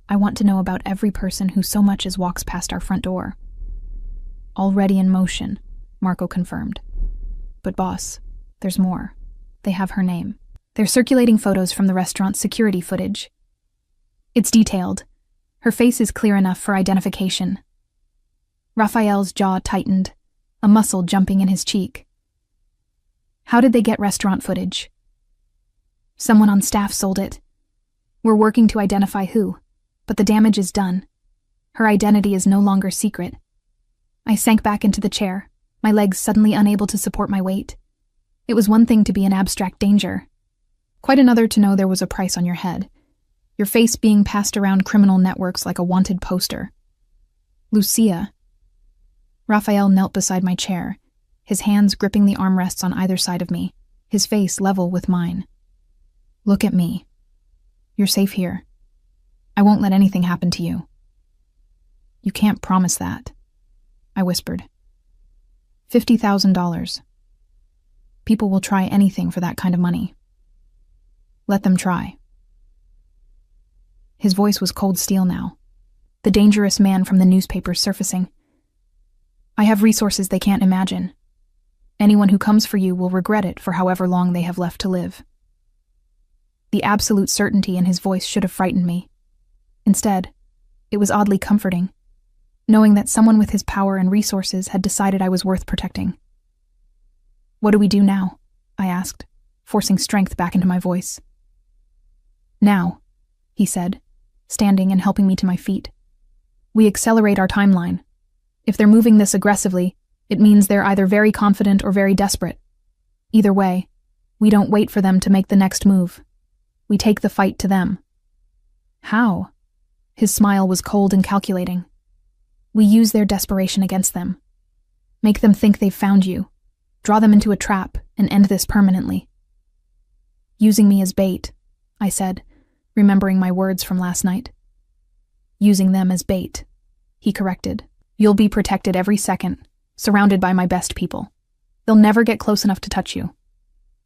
I want to know about every person who so much as walks past our front door. Already in motion, Marco confirmed. But boss, there's more. They have her name. They're circulating photos from the restaurant's security footage. It's detailed. Her face is clear enough for identification. Raphael's jaw tightened, a muscle jumping in his cheek. How did they get restaurant footage? Someone on staff sold it. We're working to identify who, but the damage is done. Her identity is no longer secret. I sank back into the chair, my legs suddenly unable to support my weight. It was one thing to be an abstract danger, quite another to know there was a price on your head, your face being passed around criminal networks like a wanted poster. Lucia. Raphael knelt beside my chair, his hands gripping the armrests on either side of me, his face level with mine. Look at me. You're safe here. I won't let anything happen to you. You can't promise that, I whispered. $50,000. People will try anything for that kind of money. Let them try. His voice was cold steel now, the dangerous man from the newspapers surfacing. I have resources they can't imagine. Anyone who comes for you will regret it for however long they have left to live. The absolute certainty in his voice should have frightened me. Instead, it was oddly comforting, knowing that someone with his power and resources had decided I was worth protecting. What do we do now? I asked, forcing strength back into my voice. Now, he said, standing and helping me to my feet. We accelerate our timeline. If they're moving this aggressively, it means they're either very confident or very desperate. Either way, we don't wait for them to make the next move. We take the fight to them. How? His smile was cold and calculating. We use their desperation against them. Make them think they've found you. Draw them into a trap and end this permanently. Using me as bait, I said, remembering my words from last night. Using them as bait, he corrected. You'll be protected every second, surrounded by my best people. They'll never get close enough to touch you.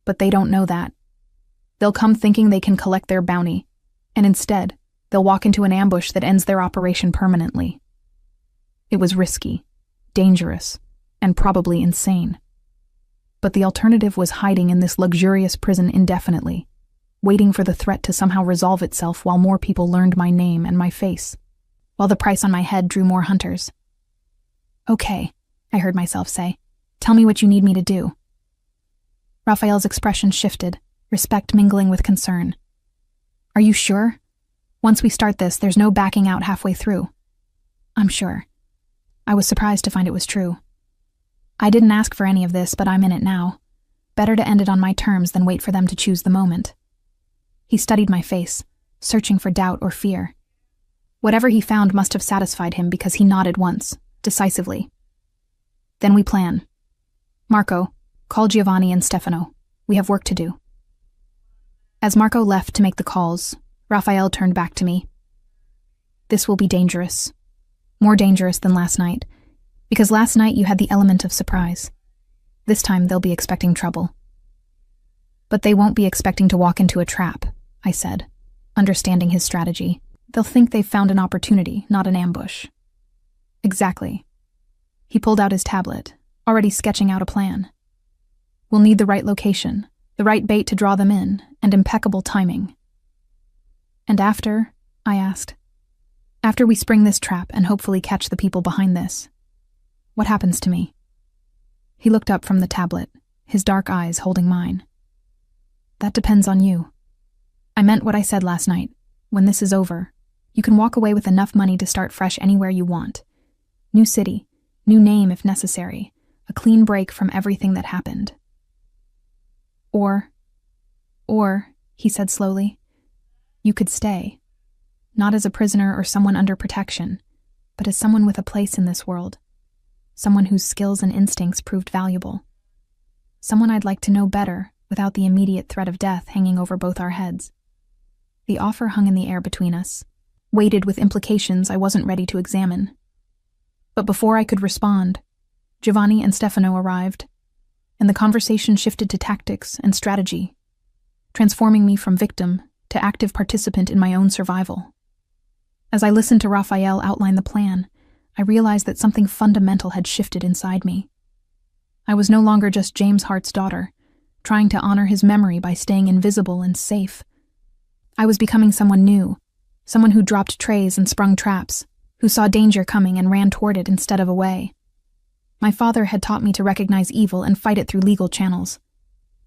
But they don't know that. They'll come thinking they can collect their bounty, and instead, they'll walk into an ambush that ends their operation permanently. It was risky, dangerous, and probably insane. But the alternative was hiding in this luxurious prison indefinitely, waiting for the threat to somehow resolve itself while more people learned my name and my face, while the price on my head drew more hunters. Okay, I heard myself say. Tell me what you need me to do. Raphael's expression shifted, respect mingling with concern. Are you sure? Once we start this, there's no backing out halfway through. I'm sure. I was surprised to find it was true. I didn't ask for any of this, but I'm in it now. Better to end it on my terms than wait for them to choose the moment. He studied my face, searching for doubt or fear. Whatever he found must have satisfied him because he nodded once, decisively. Then we plan. Marco, call Giovanni and Stefano. We have work to do. As Marco left to make the calls, Raphael turned back to me. This will be dangerous. More dangerous than last night, because last night you had the element of surprise. This time they'll be expecting trouble. But they won't be expecting to walk into a trap, I said, understanding his strategy. They'll think they've found an opportunity, not an ambush. Exactly. He pulled out his tablet, already sketching out a plan. We'll need the right location, the right bait to draw them in, and impeccable timing. And after, I asked, after we spring this trap and hopefully catch the people behind this, what happens to me? He looked up from the tablet, his dark eyes holding mine. That depends on you. I meant what I said last night. When this is over, you can walk away with enough money to start fresh anywhere you want. New city, new name if necessary, a clean break from everything that happened. Or, he said slowly, you could stay. Not as a prisoner or someone under protection, but as someone with a place in this world. Someone whose skills and instincts proved valuable. Someone I'd like to know better without the immediate threat of death hanging over both our heads. The offer hung in the air between us, weighted with implications I wasn't ready to examine. But before I could respond, Giovanni and Stefano arrived, and the conversation shifted to tactics and strategy, transforming me from victim to active participant in my own survival. As I listened to Raphael outline the plan, I realized that something fundamental had shifted inside me. I was no longer just James Hart's daughter, trying to honor his memory by staying invisible and safe. I was becoming someone new, someone who dropped trays and sprung traps, who saw danger coming and ran toward it instead of away. My father had taught me to recognize evil and fight it through legal channels,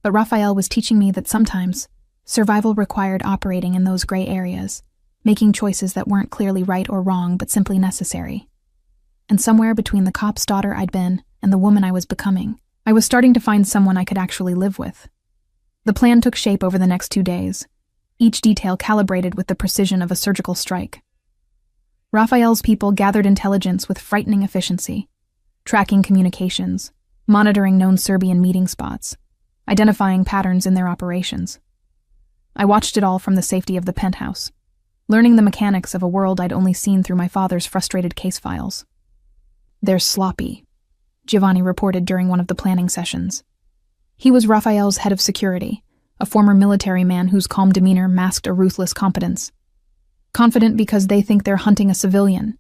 but Raphael was teaching me that sometimes survival required operating in those gray areas, making choices that weren't clearly right or wrong but simply necessary. And somewhere between the cop's daughter I'd been and the woman I was becoming, I was starting to find someone I could actually live with. The plan took shape over the next 2 days, each detail calibrated with the precision of a surgical strike. Raphael's people gathered intelligence with frightening efficiency, tracking communications, monitoring known Serbian meeting spots, identifying patterns in their operations. I watched it all from the safety of the penthouse, learning the mechanics of a world I'd only seen through my father's frustrated case files. "They're sloppy," Giovanni reported during one of the planning sessions. He was Raphael's head of security, a former military man whose calm demeanor masked a ruthless competence. Confident because they think they're hunting a civilian.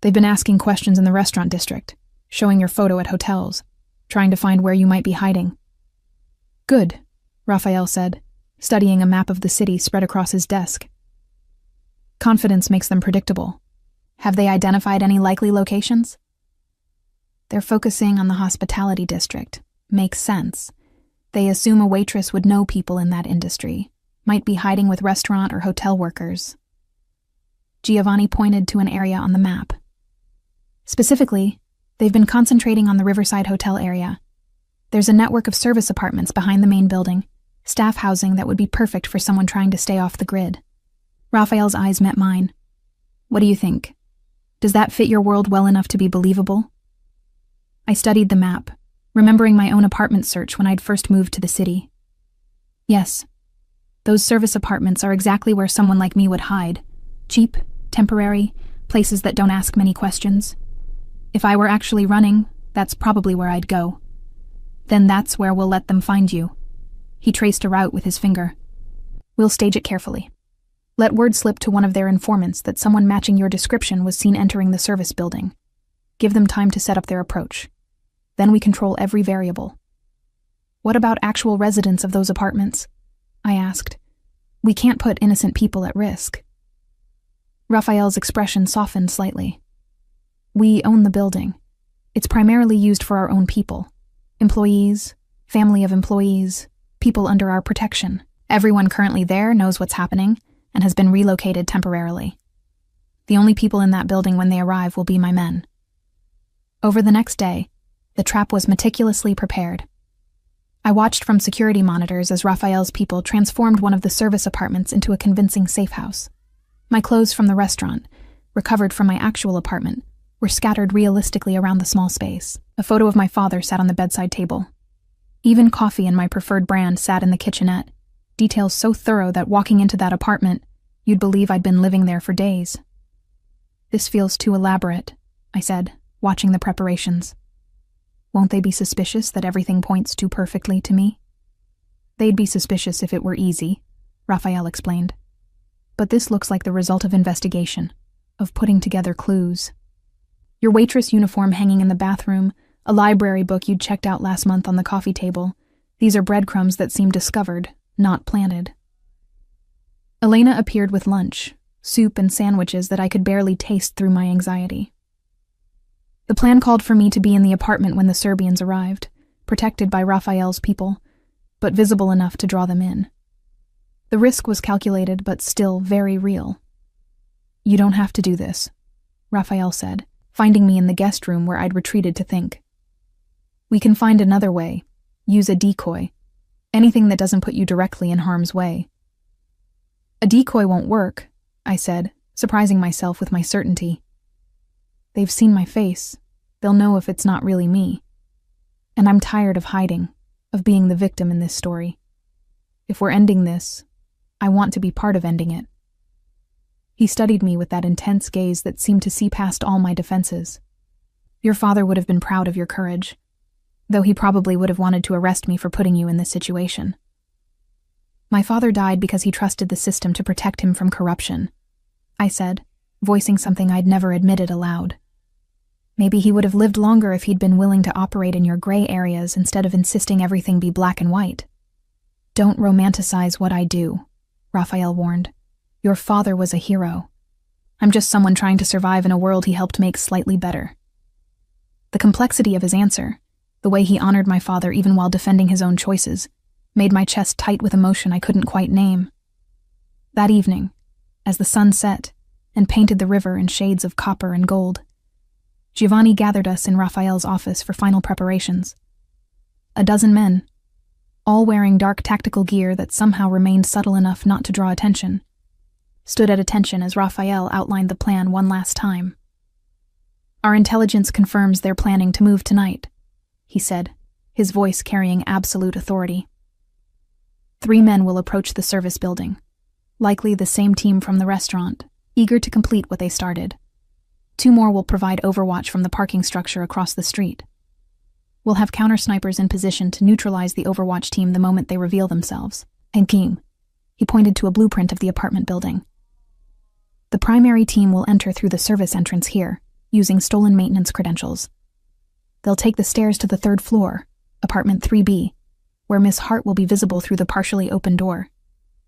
They've been asking questions in the restaurant district, showing your photo at hotels, trying to find where you might be hiding. "Good," Raphael said, studying a map of the city spread across his desk. "Confidence makes them predictable. Have they identified any likely locations?" "They're focusing on the hospitality district. Makes sense. They assume a waitress would know people in that industry, might be hiding with restaurant or hotel workers." Giovanni pointed to an area on the map. "Specifically, they've been concentrating on the Riverside Hotel area. There's a network of service apartments behind the main building, staff housing that would be perfect for someone trying to stay off the grid." Raphael's eyes met mine. "What do you think? Does that fit your world well enough to be believable?" I studied the map, remembering my own apartment search when I'd first moved to the city. "Yes. Those service apartments are exactly where someone like me would hide. Cheap, temporary, places that don't ask many questions. If I were actually running, that's probably where I'd go. Then that's where we'll let them find you." He traced a route with his finger. "We'll stage it carefully. Let word slip to one of their informants that someone matching your description was seen entering the service building. Give them time to set up their approach. Then we control every variable." "What about actual residents of those apartments?" I asked. "We can't put innocent people at risk." Raphael's expression softened slightly. "We own the building. It's primarily used for our own people. Employees, family of employees, people under our protection. Everyone currently there knows what's happening and has been relocated temporarily. The only people in that building when they arrive will be my men." Over the next day, the trap was meticulously prepared. I watched from security monitors as Raphael's people transformed one of the service apartments into a convincing safe house. My clothes from the restaurant, recovered from my actual apartment, were scattered realistically around the small space. A photo of my father sat on the bedside table. Even coffee in my preferred brand sat in the kitchenette, details so thorough that walking into that apartment, you'd believe I'd been living there for days. "This feels too elaborate," I said, watching the preparations. "Won't they be suspicious that everything points too perfectly to me?" "They'd be suspicious if it were easy," Raphael explained. "But this looks like the result of investigation, of putting together clues. Your waitress uniform hanging in the bathroom, a library book you'd checked out last month on the coffee table. These are breadcrumbs that seem discovered, not planted." Elena appeared with lunch, soup and sandwiches that I could barely taste through my anxiety. The plan called for me to be in the apartment when the Serbians arrived, protected by Raphael's people, but visible enough to draw them in. The risk was calculated, but still very real. "You don't have to do this," Raphael said, finding me in the guest room where I'd retreated to think. "We can find another way. Use a decoy. Anything that doesn't put you directly in harm's way." "A decoy won't work," I said, surprising myself with my certainty. "They've seen my face. They'll know if it's not really me. And I'm tired of hiding, of being the victim in this story. If we're ending this, I want to be part of ending it." He studied me with that intense gaze that seemed to see past all my defenses. "Your father would have been proud of your courage, though he probably would have wanted to arrest me for putting you in this situation. My father died because he trusted the system to protect him from corruption," I said, voicing something I'd never admitted aloud. "Maybe he would have lived longer if he'd been willing to operate in your gray areas instead of insisting everything be black and white." "Don't romanticize what I do," Raphael warned. "Your father was a hero. I'm just someone trying to survive in a world he helped make slightly better." The complexity of his answer, the way he honored my father even while defending his own choices, made my chest tight with emotion I couldn't quite name. That evening, as the sun set and painted the river in shades of copper and gold, Giovanni gathered us in Raphael's office for final preparations. A dozen men, all wearing dark tactical gear that somehow remained subtle enough not to draw attention, stood at attention as Raphael outlined the plan one last time. "Our intelligence confirms they're planning to move tonight," he said, his voice carrying absolute authority. 3 men will approach the service building, likely the same team from the restaurant, eager to complete what they started. 2 more will provide overwatch from the parking structure across the street. We'll have counter-snipers in position to neutralize the overwatch team the moment they reveal themselves. And team. He pointed to a blueprint of the apartment building. The primary team will enter through the service entrance here, using stolen maintenance credentials. They'll take the stairs to the 3rd floor, apartment 3B, where Miss Hart will be visible through the partially open door.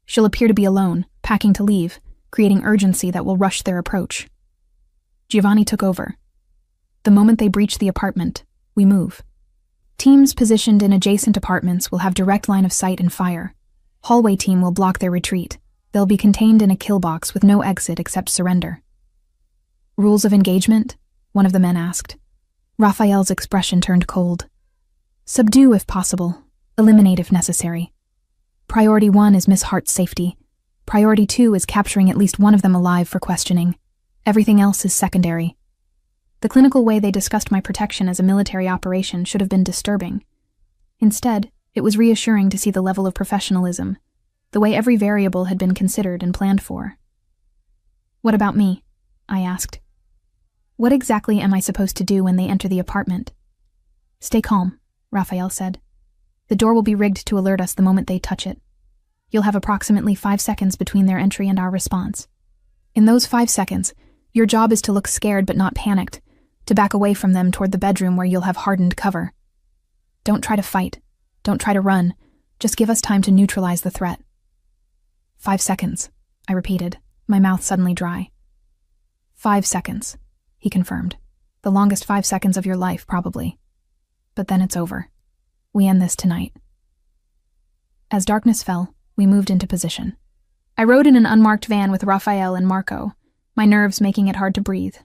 She'll appear to be alone, packing to leave, creating urgency that will rush their approach. Giovanni took over. The moment they breach the apartment, we move. Teams positioned in adjacent apartments will have direct line of sight and fire. Hallway team will block their retreat. They'll be contained in a kill box with no exit except surrender. "Rules of engagement?" one of the men asked. Raphael's expression turned cold. "Subdue if possible. Eliminate if necessary. Priority 1 is Miss Hart's safety. Priority 2 is capturing at least one of them alive for questioning. Everything else is secondary." The clinical way they discussed my protection as a military operation should have been disturbing. Instead, it was reassuring to see the level of professionalism, the way every variable had been considered and planned for. "What about me?" I asked. "What exactly am I supposed to do when they enter the apartment?" "Stay calm," Raphael said. "The door will be rigged to alert us the moment they touch it. You'll have approximately 5 seconds between their entry and our response. In those 5 seconds, your job is to look scared but not panicked, to back away from them toward the bedroom where you'll have hardened cover. Don't try to fight. Don't try to run. Just give us time to neutralize the threat." 5 seconds, I repeated, my mouth suddenly dry. 5 seconds, he confirmed. The longest 5 seconds of your life, probably. But then it's over. We end this tonight. As darkness fell, we moved into position. I rode in an unmarked van with Raphael and Marco, my nerves making it hard to breathe.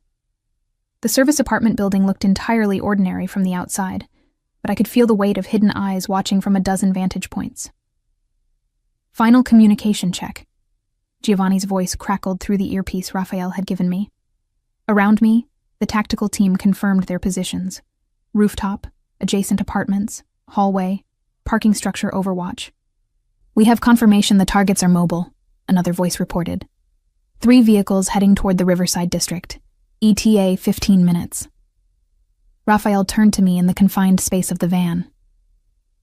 The service apartment building looked entirely ordinary from the outside, but I could feel the weight of hidden eyes watching from a dozen vantage points. "Final communication check." Giovanni's voice crackled through the earpiece Raphael had given me. Around me, the tactical team confirmed their positions. Rooftop, adjacent apartments, hallway, parking structure overwatch. "We have confirmation the targets are mobile," another voice reported. 3 vehicles heading toward the Riverside district. ETA 15 minutes. Raphael turned to me in the confined space of the van.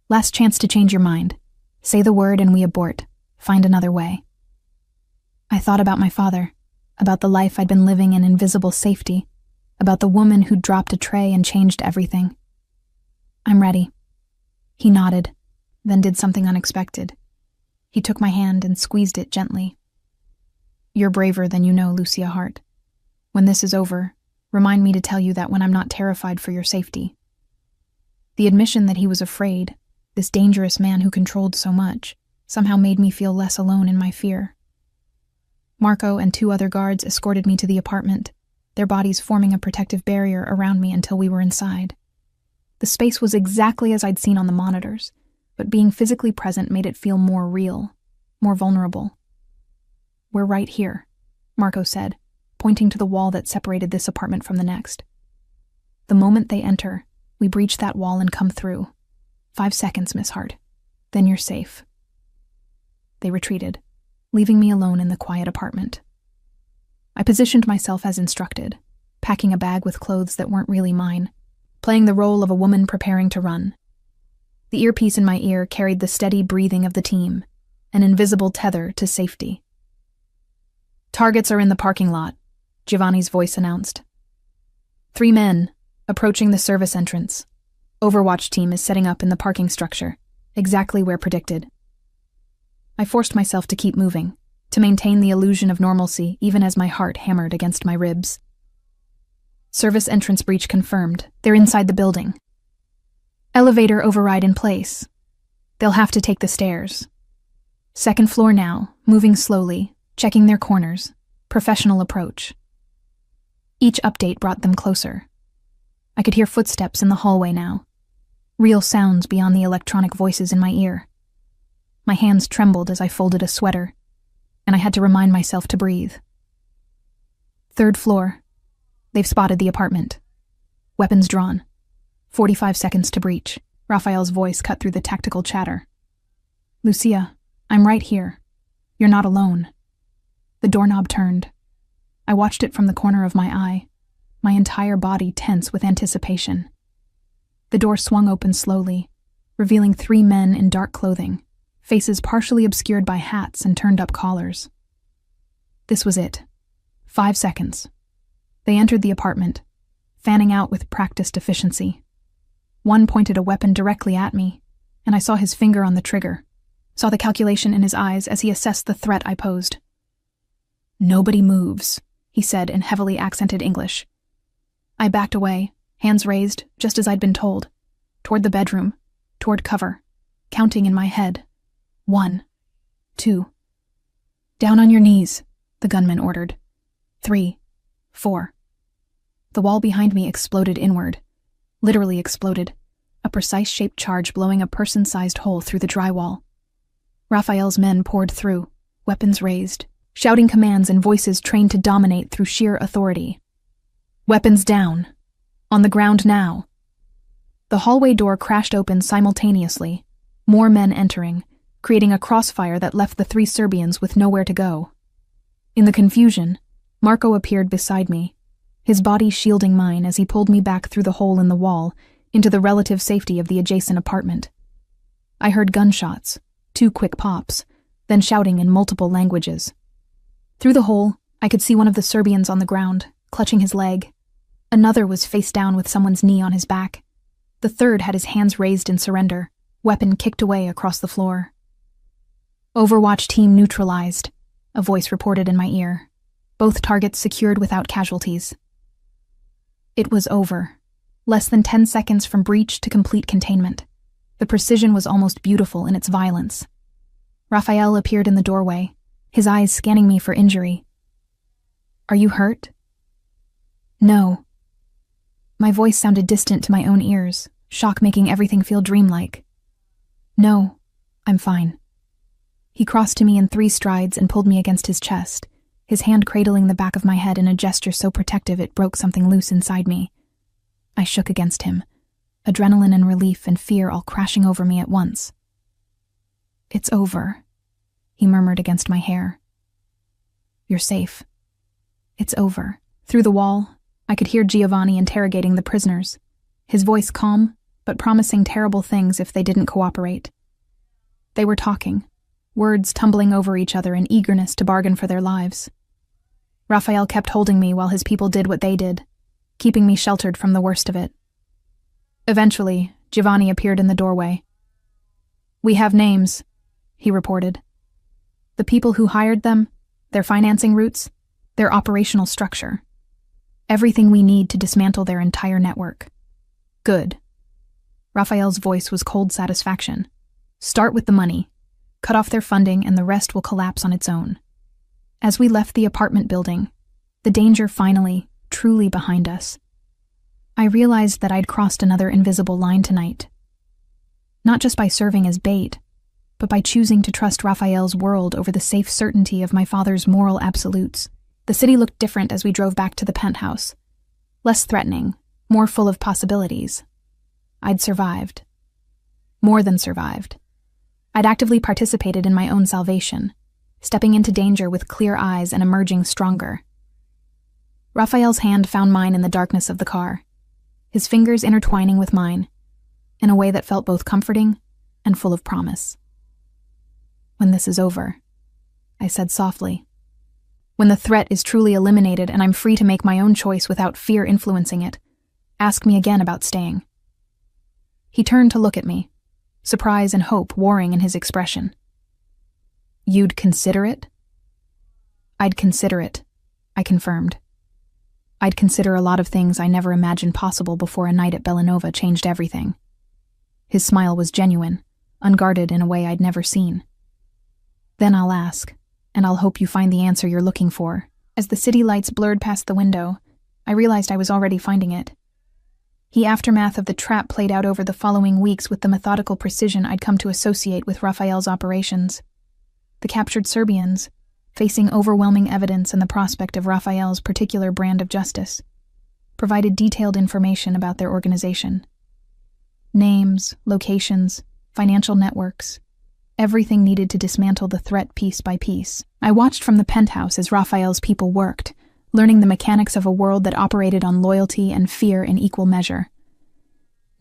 "Last chance to change your mind. Say the word and we abort. Find another way." I thought about my father, about the life I'd been living in invisible safety, about the woman who'd dropped a tray and changed everything. "I'm ready." He nodded, then did something unexpected. He took my hand and squeezed it gently. "You're braver than you know, Lucia Hart. When this is over, remind me to tell you that when I'm not terrified for your safety." The admission that he was afraid, this dangerous man who controlled so much, somehow made me feel less alone in my fear. Marco and 2 other guards escorted me to the apartment, their bodies forming a protective barrier around me until we were inside. The space was exactly as I'd seen on the monitors, but being physically present made it feel more real, more vulnerable. "We're right here," Marco said, pointing to the wall that separated this apartment from the next. "The moment they enter, we breach that wall and come through. 5 seconds, Miss Hart. Then you're safe." They retreated, leaving me alone in the quiet apartment. I positioned myself as instructed, packing a bag with clothes that weren't really mine, playing the role of a woman preparing to run. The earpiece in my ear carried the steady breathing of the team, an invisible tether to safety. "Targets are in the parking lot," Giovanni's voice announced. 3 men, approaching the service entrance. Overwatch team is setting up in the parking structure, exactly where predicted. I forced myself to keep moving, to maintain the illusion of normalcy even as my heart hammered against my ribs. Service entrance breach confirmed. They're inside the building. Elevator override in place. They'll have to take the stairs. 2nd floor now, moving slowly, checking their corners. Professional approach. Each update brought them closer. I could hear footsteps in the hallway now. real sounds beyond the electronic voices in my ear. My hands trembled as I folded a sweater, and I had to remind myself to breathe. 3rd floor. They've spotted the apartment. Weapons drawn. 45 seconds to breach. Raphael's voice cut through the tactical chatter. Lucia, I'm right here. You're not alone. The doorknob turned. I watched it from the corner of my eye, my entire body tense with anticipation. The door swung open slowly, revealing 3 men in dark clothing, faces partially obscured by hats and turned-up collars. This was it. 5 seconds. They entered the apartment, fanning out with practiced efficiency. One pointed a weapon directly at me, and I saw his finger on the trigger, saw the calculation in his eyes as he assessed the threat I posed. "Nobody moves," he said in heavily accented English. I backed away, hands raised, just as I'd been told, toward the bedroom, toward cover, counting in my head. 1, 2. "Down on your knees," the gunman ordered. 3, 4. The wall behind me exploded inward. Literally exploded, a precise-shaped charge blowing a person-sized hole through the drywall. Raphael's men poured through, weapons raised, shouting commands in voices trained to dominate through sheer authority. "Weapons down! On the ground now!" The hallway door crashed open simultaneously, more men entering, creating a crossfire that left the 3 Serbians with nowhere to go. In the confusion, Marco appeared beside me, his body shielding mine as he pulled me back through the hole in the wall into the relative safety of the adjacent apartment. I heard gunshots, 2 quick pops, then shouting in multiple languages. Through the hole, I could see one of the Serbians on the ground, clutching his leg. Another was face down with someone's knee on his back. The 3rd had his hands raised in surrender, weapon kicked away across the floor. "Overwatch team neutralized," a voice reported in my ear. Both targets secured without casualties. It was over. Less than 10 seconds from breach to complete containment. The precision was almost beautiful in its violence. Raphael appeared in the doorway, his eyes scanning me for injury. "Are you hurt?" "No." My voice sounded distant to my own ears, shock making everything feel dreamlike. "No, I'm fine." He crossed to me in 3 strides and pulled me against his chest, his hand cradling the back of my head in a gesture so protective it broke something loose inside me. I shook against him, adrenaline and relief and fear all crashing over me at once. "It's over," he murmured against my hair. "You're safe. It's over." Through the wall, I could hear Giovanni interrogating the prisoners, his voice calm, but promising terrible things if they didn't cooperate. They were talking, words tumbling over each other in eagerness to bargain for their lives. Raphael kept holding me while his people did what they did, keeping me sheltered from the worst of it. Eventually, Giovanni appeared in the doorway. "We have names," he reported. "The people who hired them, their financing routes, their operational structure. Everything we need to dismantle their entire network." "Good." Raphael's voice was cold satisfaction. "Start with the money. Cut off their funding and the rest will collapse on its own." As we left the apartment building, the danger finally, truly behind us, I realized that I'd crossed another invisible line tonight. Not just by serving as bait, but by choosing to trust Raphael's world over the safe certainty of my father's moral absolutes. The city looked different as we drove back to the penthouse. Less threatening, more full of possibilities. I'd survived. More than survived. I'd actively participated in my own salvation, stepping into danger with clear eyes and emerging stronger. Raphael's hand found mine in the darkness of the car, his fingers intertwining with mine, in a way that felt both comforting and full of promise. "When this is over," I said softly. "When the threat is truly eliminated and I'm free to make my own choice without fear influencing it, ask me again about staying." He turned to look at me, surprise and hope warring in his expression. "You'd consider it?" "I'd consider it," I confirmed. I'd consider a lot of things I never imagined possible before a night at Bellanova changed everything. His smile was genuine, unguarded in a way I'd never seen. "Then I'll ask, and I'll hope you find the answer you're looking for." As the city lights blurred past the window, I realized I was already finding it. The aftermath of the trap played out over the following weeks with the methodical precision I'd come to associate with Raphael's operations. The captured Serbians, facing overwhelming evidence and the prospect of Raphael's particular brand of justice, provided detailed information about their organization. Names, locations, financial networks, everything needed to dismantle the threat piece by piece. I watched from the penthouse as Raphael's people worked, learning the mechanics of a world that operated on loyalty and fear in equal measure.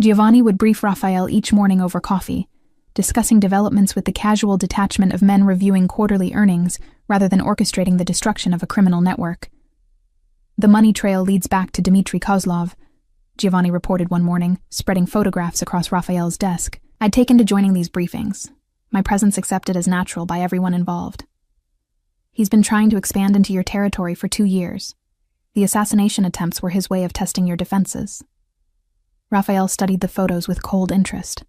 Giovanni would brief Raphael each morning over coffee, discussing developments with the casual detachment of men reviewing quarterly earnings rather than orchestrating the destruction of a criminal network. "The money trail leads back to Dmitry Kozlov," Giovanni reported one morning, spreading photographs across Raphael's desk. I'd taken to joining these briefings, my presence accepted as natural by everyone involved. "He's been trying to expand into your territory for 2 years. The assassination attempts were his way of testing your defenses." Raphael studied the photos with cold interest.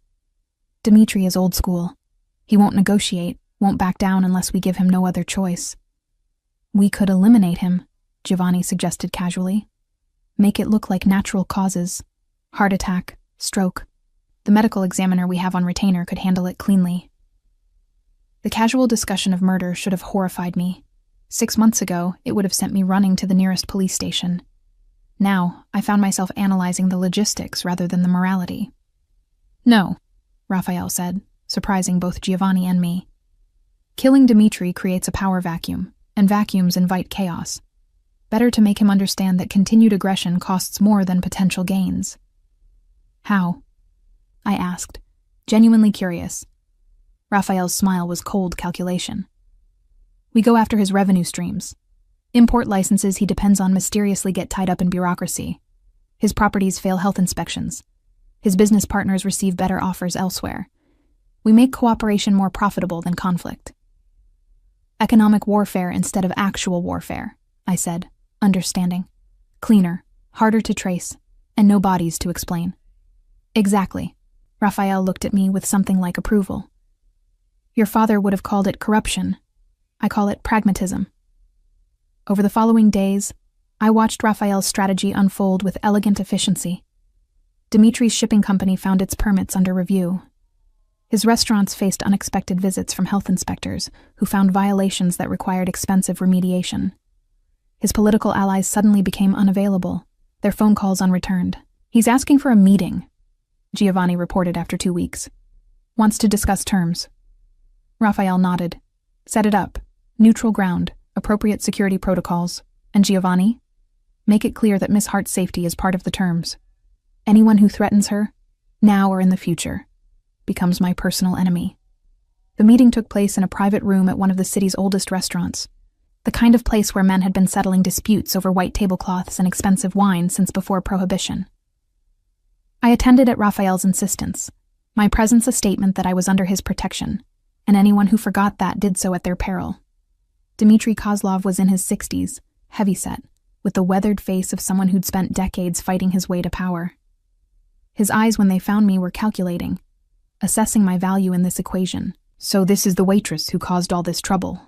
"Dmitry is old school. He won't negotiate, won't back down unless we give him no other choice." "We could eliminate him," Giovanni suggested casually. "Make it look like natural causes. Heart attack, stroke. The medical examiner we have on retainer could handle it cleanly." The casual discussion of murder should have horrified me. 6 months ago, it would have sent me running to the nearest police station. Now, I found myself analyzing the logistics rather than the morality. "No," Raphael said, surprising both Giovanni and me. "Killing Dmitry creates a power vacuum, and vacuums invite chaos. Better to make him understand that continued aggression costs more than potential gains." "How?" I asked, genuinely curious. Raphael's smile was cold calculation. "We go after his revenue streams. Import licenses he depends on mysteriously get tied up in bureaucracy. His properties fail health inspections. His business partners receive better offers elsewhere. We make cooperation more profitable than conflict." "Economic warfare instead of actual warfare," I said, understanding. "Cleaner, harder to trace, and no bodies to explain." "Exactly." Raphael looked at me with something like approval. "Your father would have called it corruption. I call it pragmatism." Over the following days, I watched Raphael's strategy unfold with elegant efficiency. Dmitry's shipping company found its permits under review. His restaurants faced unexpected visits from health inspectors who found violations that required expensive remediation. His political allies suddenly became unavailable, their phone calls unreturned. "He's asking for a meeting," Giovanni reported after 2 weeks. "Wants to discuss terms." Raphael nodded. "Set it up. Neutral ground, appropriate security protocols. And Giovanni? Make it clear that Miss Hart's safety is part of the terms. Anyone who threatens her, now or in the future, becomes my personal enemy." The meeting took place in a private room at one of the city's oldest restaurants, the kind of place where men had been settling disputes over white tablecloths and expensive wine since before Prohibition. I attended at Raphael's insistence, my presence a statement that I was under his protection, and anyone who forgot that did so at their peril. Dmitry Kozlov was in his 60s, heavyset, with the weathered face of someone who'd spent decades fighting his way to power. His eyes when they found me were calculating, assessing my value in this equation. "So this is the waitress who caused all this trouble,"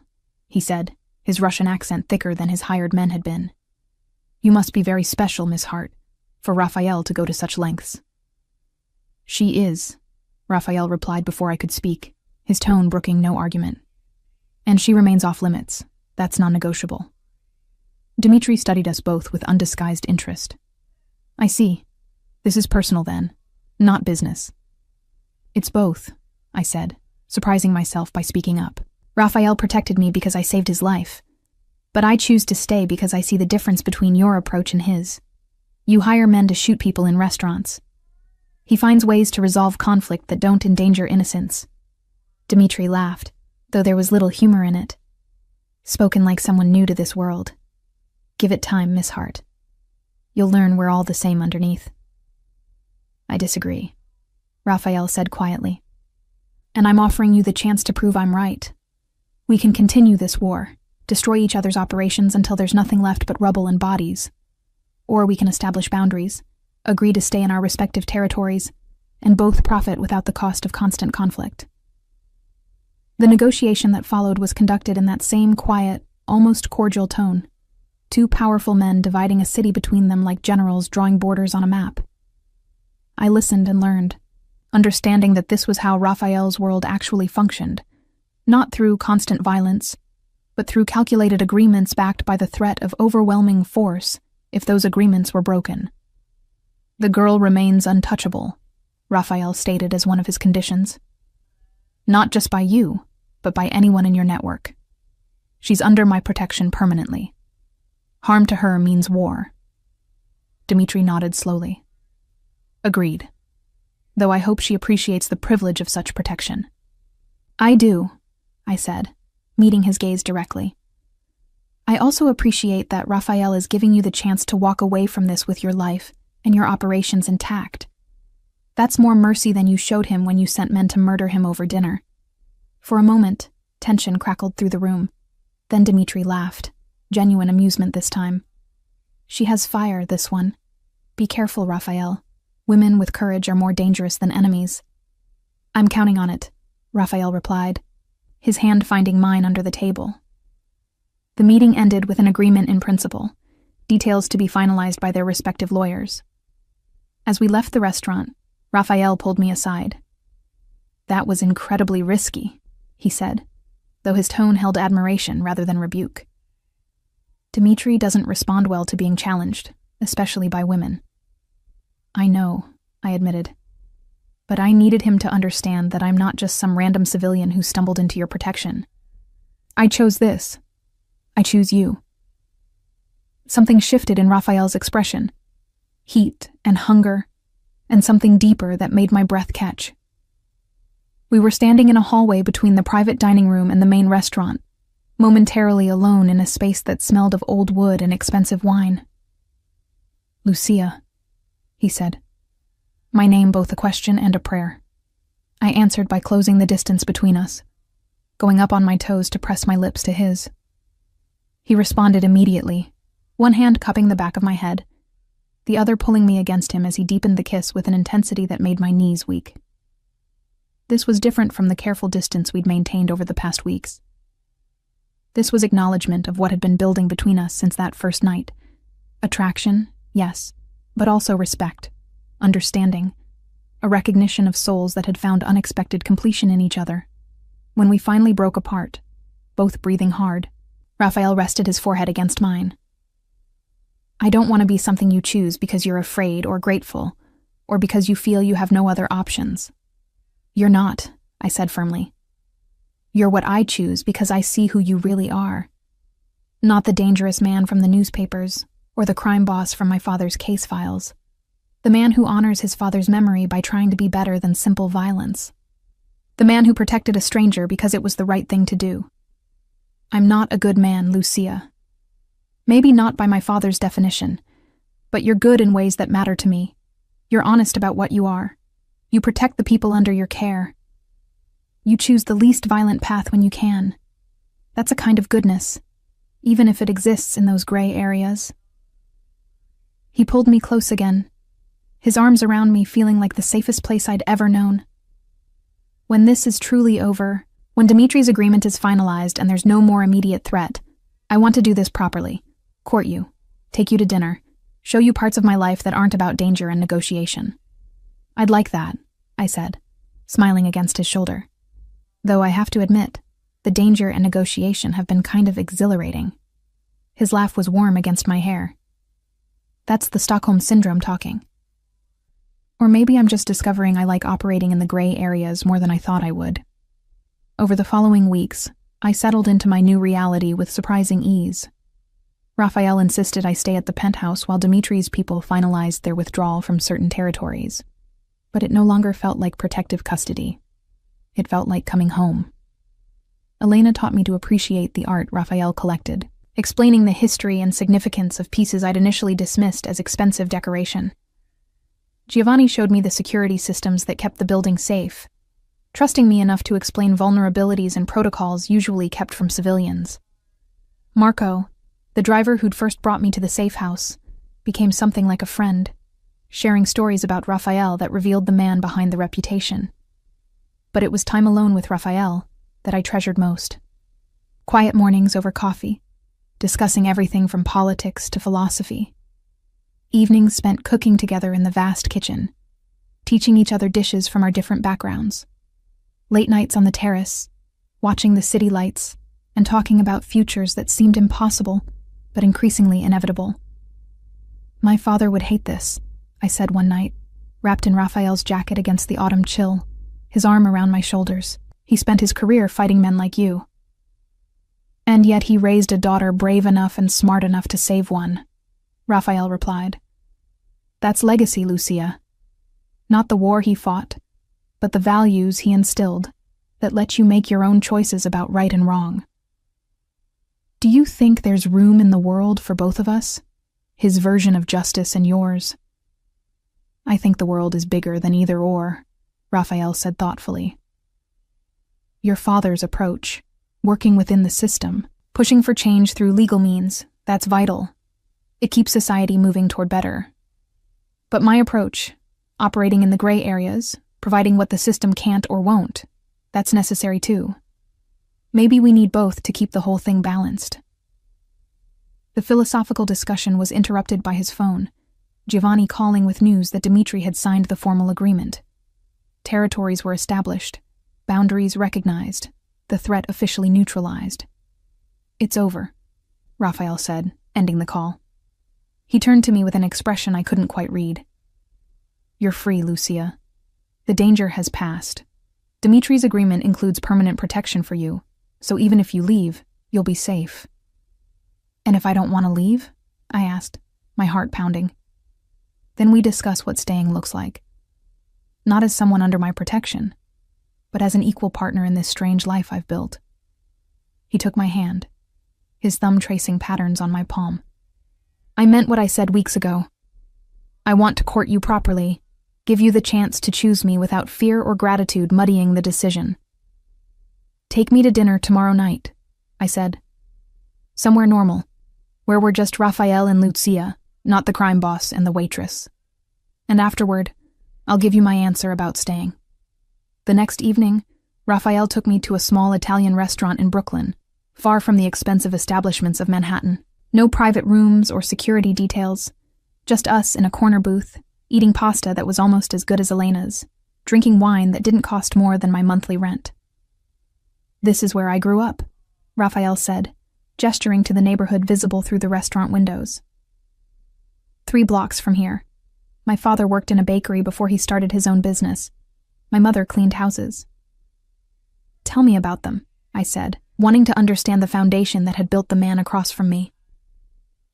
he said, his Russian accent thicker than his hired men had been. "You must be very special, Miss Hart, for Raphael to go to such lengths." "She is," Raphael replied before I could speak, his tone brooking no argument. "And she remains off limits. That's non-negotiable." Dmitry studied us both with undisguised interest. "I see. This is personal then, not business." "It's both," I said, surprising myself by speaking up. "Raphael protected me because I saved his life. But I choose to stay because I see the difference between your approach and his. You hire men to shoot people in restaurants. He finds ways to resolve conflict that don't endanger innocents." Dmitry laughed, though there was little humor in it. Spoken like someone new to this world. "Give it time, Miss Hart. You'll learn we're all the same underneath." "I disagree," Raphael said quietly. "And I'm offering you the chance to prove I'm right. We can continue this war, destroy each other's operations until there's nothing left but rubble and bodies. Or we can establish boundaries, agree to stay in our respective territories, and both profit without the cost of constant conflict." The negotiation that followed was conducted in that same quiet, almost cordial tone. Two powerful men dividing a city between them like generals drawing borders on a map. I listened and learned, understanding that this was how Raphael's world actually functioned, not through constant violence, but through calculated agreements backed by the threat of overwhelming force if those agreements were broken. "The girl remains untouchable," Raphael stated as one of his conditions. "Not just by you, but by anyone in your network. She's under my protection permanently. Harm to her means war." Dmitri nodded slowly. "Agreed. Though I hope she appreciates the privilege of such protection." "I do," I said, meeting his gaze directly. "I also appreciate that Raphael is giving you the chance to walk away from this with your life and your operations intact. That's more mercy than you showed him when you sent men to murder him over dinner." For a moment, tension crackled through the room. Then Dmitri laughed, genuine amusement this time. "She has fire, this one. Be careful, Raphael. Women with courage are more dangerous than enemies." "I'm counting on it," Raphael replied, his hand finding mine under the table. The meeting ended with an agreement in principle, details to be finalized by their respective lawyers. As we left the restaurant, Raphael pulled me aside. "That was incredibly risky," he said, though his tone held admiration rather than rebuke. "Dmitri doesn't respond well to being challenged, especially by women." "I know," I admitted. "But I needed him to understand that I'm not just some random civilian who stumbled into your protection. I chose this. I choose you." Something shifted in Raphael's expression. Heat and hunger, and something deeper that made my breath catch. We were standing in a hallway between the private dining room and the main restaurant, momentarily alone in a space that smelled of old wood and expensive wine. "Lucia," he said. My name both a question and a prayer. I answered by closing the distance between us, going up on my toes to press my lips to his. He responded immediately, one hand cupping the back of my head, the other pulling me against him as he deepened the kiss with an intensity that made my knees weak. This was different from the careful distance we'd maintained over the past weeks. This was acknowledgement of what had been building between us since that first night. Attraction, yes, but also respect, understanding, a recognition of souls that had found unexpected completion in each other. When we finally broke apart, both breathing hard, Raphael rested his forehead against mine. "I don't want to be something you choose because you're afraid or grateful, or because you feel you have no other options." "You're not," I said firmly. "You're what I choose because I see who you really are. Not the dangerous man from the newspapers, or the crime boss from my father's case files. The man who honors his father's memory by trying to be better than simple violence. The man who protected a stranger because it was the right thing to do. I'm not a good man, Lucia. Maybe not by my father's definition, but you're good in ways that matter to me. You're honest about what you are. You protect the people under your care. You choose the least violent path when you can. That's a kind of goodness, even if it exists in those gray areas." He pulled me close again, his arms around me feeling like the safest place I'd ever known. "When this is truly over, when Dmitri's agreement is finalized and there's no more immediate threat, I want to do this properly. Court you, take you to dinner, show you parts of my life that aren't about danger and negotiation." "I'd like that," I said, smiling against his shoulder. Though I have to admit, the danger and negotiation have been kind of exhilarating. His laugh was warm against my hair. That's the Stockholm Syndrome talking. Or maybe I'm just discovering I like operating in the gray areas more than I thought I would. Over the following weeks, I settled into my new reality with surprising ease. Raphael insisted I stay at the penthouse while Dmitri's people finalized their withdrawal from certain territories. But it no longer felt like protective custody. It felt like coming home. Elena taught me to appreciate the art Raphael collected, explaining the history and significance of pieces I'd initially dismissed as expensive decoration. Giovanni showed me the security systems that kept the building safe, trusting me enough to explain vulnerabilities and protocols usually kept from civilians. Marco, the driver who'd first brought me to the safe house, became something like a friend, sharing stories about Raphael that revealed the man behind the reputation. But it was time alone with Raphael that I treasured most. Quiet mornings over coffee, discussing everything from politics to philosophy. Evenings spent cooking together in the vast kitchen, teaching each other dishes from our different backgrounds. Late nights on the terrace, watching the city lights, and talking about futures that seemed impossible, but increasingly inevitable. "My father would hate this," I said one night, wrapped in Raphael's jacket against the autumn chill, his arm around my shoulders. "He spent his career fighting men like you. And yet he raised a daughter brave enough and smart enough to save one," Raphael replied. "That's legacy, Lucia. Not the war he fought, but the values he instilled that let you make your own choices about right and wrong. Do you think there's room in the world for both of us? His version of justice and yours?" "I think the world is bigger than either or," Raphael said thoughtfully. "Your father's approach, working within the system, pushing for change through legal means, that's vital. It keeps society moving toward better. But my approach, operating in the gray areas, providing what the system can't or won't, that's necessary too. Maybe we need both to keep the whole thing balanced." The philosophical discussion was interrupted by his phone, Giovanni calling with news that Dmitri had signed the formal agreement. Territories were established, boundaries recognized, the threat officially neutralized. "It's over," Raphael said, ending the call. He turned to me with an expression I couldn't quite read. "You're free, Lucia. The danger has passed. Dimitri's agreement includes permanent protection for you, so even if you leave, you'll be safe." "And if I don't want to leave?" I asked, my heart pounding. "Then we discuss what staying looks like. Not as someone under my protection, but as an equal partner in this strange life I've built." He took my hand, his thumb tracing patterns on my palm. "I meant what I said weeks ago. I want to court you properly, give you the chance to choose me without fear or gratitude muddying the decision. Take me to dinner tomorrow night," I said. "Somewhere normal, where we're just Raphael and Lucia, not the crime boss and the waitress. And afterward, I'll give you my answer about staying." The next evening, Raphael took me to a small Italian restaurant in Brooklyn, far from the expensive establishments of Manhattan. No private rooms or security details, just us in a corner booth, eating pasta that was almost as good as Elena's, drinking wine that didn't cost more than my monthly rent. "This is where I grew up," Raphael said, gesturing to the neighborhood visible through the restaurant windows. 3 blocks from here. My father worked in a bakery before he started his own business. My mother cleaned houses." "Tell me about them," I said, wanting to understand the foundation that had built the man across from me.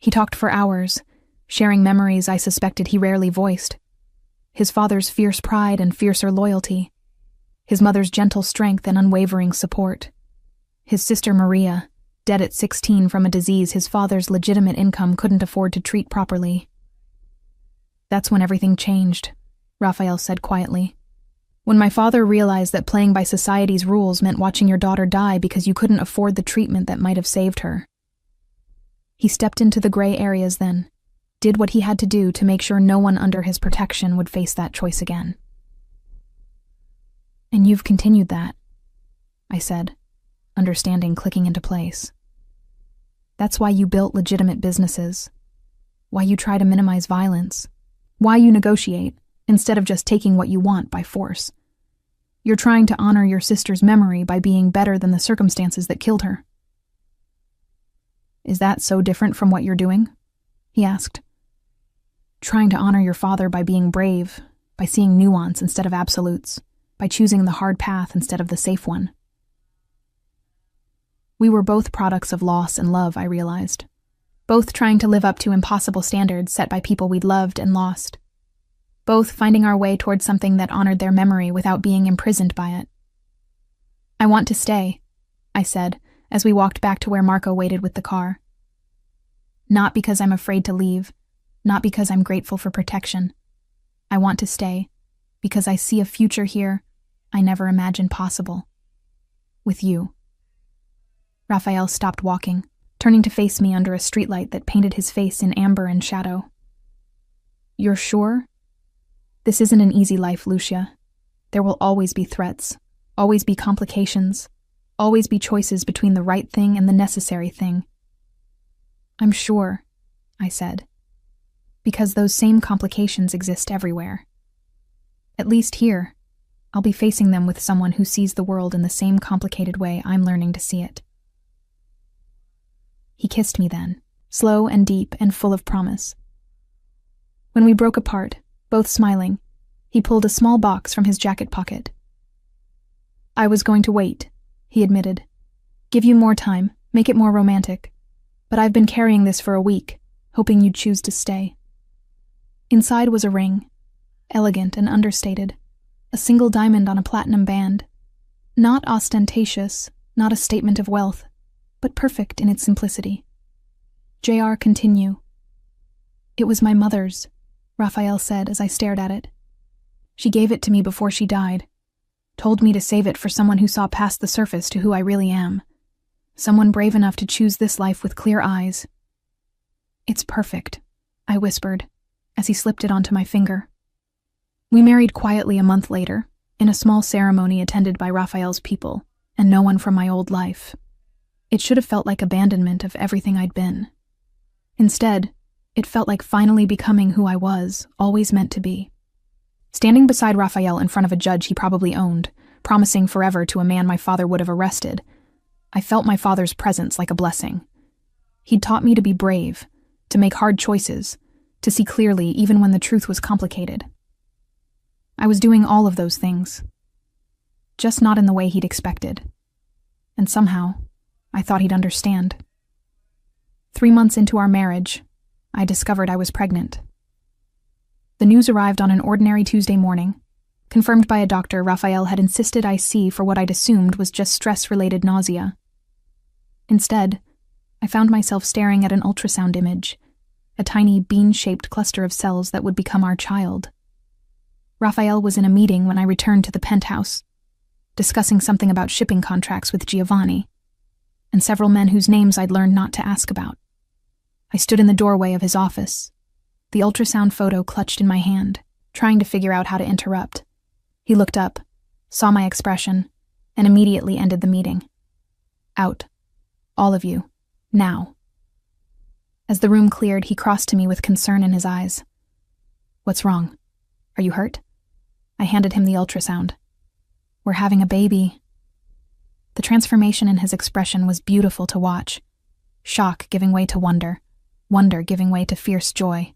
He talked for hours, sharing memories I suspected he rarely voiced. His father's fierce pride and fiercer loyalty. His mother's gentle strength and unwavering support. His sister Maria, dead at 16 from a disease his father's legitimate income couldn't afford to treat properly. "That's when everything changed," Raphael said quietly. "When my father realized that playing by society's rules meant watching your daughter die because you couldn't afford the treatment that might have saved her. He stepped into the gray areas then, did what he had to do to make sure no one under his protection would face that choice again." "And you've continued that," I said, understanding clicking into place. "That's why you built legitimate businesses, why you try to minimize violence, why you negotiate instead of just taking what you want by force. You're trying to honor your sister's memory by being better than the circumstances that killed her." "Is that so different from what you're doing?" he asked. "Trying to honor your father by being brave, by seeing nuance instead of absolutes, by choosing the hard path instead of the safe one." We were both products of loss and love, I realized. Both trying to live up to impossible standards set by people we'd loved and lost. Both finding our way towards something that honored their memory without being imprisoned by it. "I want to stay," I said, as we walked back to where Marco waited with the car. "Not because I'm afraid to leave, not because I'm grateful for protection. I want to stay, because I see a future here I never imagined possible. With you." Raphael stopped walking, turning to face me under a streetlight that painted his face in amber and shadow. "You're sure? This isn't an easy life, Lucia. There will always be threats, always be complications, always be choices between the right thing and the necessary thing." "I'm sure," I said, "because those same complications exist everywhere." At least here, I'll be facing them with someone who sees the world in the same complicated way I'm learning to see it. He kissed me then, slow and deep and full of promise. When we broke apart, both smiling, he pulled a small box from his jacket pocket. "I was going to wait," he admitted. "Give you more time, make it more romantic. But I've been carrying this for a week, hoping you'd choose to stay." Inside was a ring, elegant and understated, a single diamond on a platinum band. Not ostentatious, not a statement of wealth, but perfect in its simplicity. JR, continue. "It was my mother's," Raphael said as I stared at it. "She gave it to me before she died. Told me to save it for someone who saw past the surface to who I really am. Someone brave enough to choose this life with clear eyes." "It's perfect," I whispered, as he slipped it onto my finger. We married quietly a month later, in a small ceremony attended by Raphael's people, and no one from my old life. It should have felt like abandonment of everything I'd been. Instead, it felt like finally becoming who I was, always meant to be. Standing beside Raphael in front of a judge he probably owned, promising forever to a man my father would have arrested, I felt my father's presence like a blessing. He'd taught me to be brave, to make hard choices, to see clearly even when the truth was complicated. I was doing all of those things, just not in the way he'd expected. And somehow, I thought he'd understand. 3 months into our marriage, I discovered I was pregnant. The news arrived on an ordinary Tuesday morning. Confirmed by a doctor, Raphael had insisted I see for what I'd assumed was just stress-related nausea. Instead, I found myself staring at an ultrasound image, a tiny bean-shaped cluster of cells that would become our child. Raphael was in a meeting when I returned to the penthouse, discussing something about shipping contracts with Giovanni, and several men whose names I'd learned not to ask about. I stood in the doorway of his office, the ultrasound photo clutched in my hand, trying to figure out how to interrupt. He looked up, saw my expression, and immediately ended the meeting. "Out. All of you. Now." As the room cleared, he crossed to me with concern in his eyes. "What's wrong? Are you hurt?" I handed him the ultrasound. "We're having a baby." The transformation in his expression was beautiful to watch. Shock giving way to wonder, wonder giving way to fierce joy.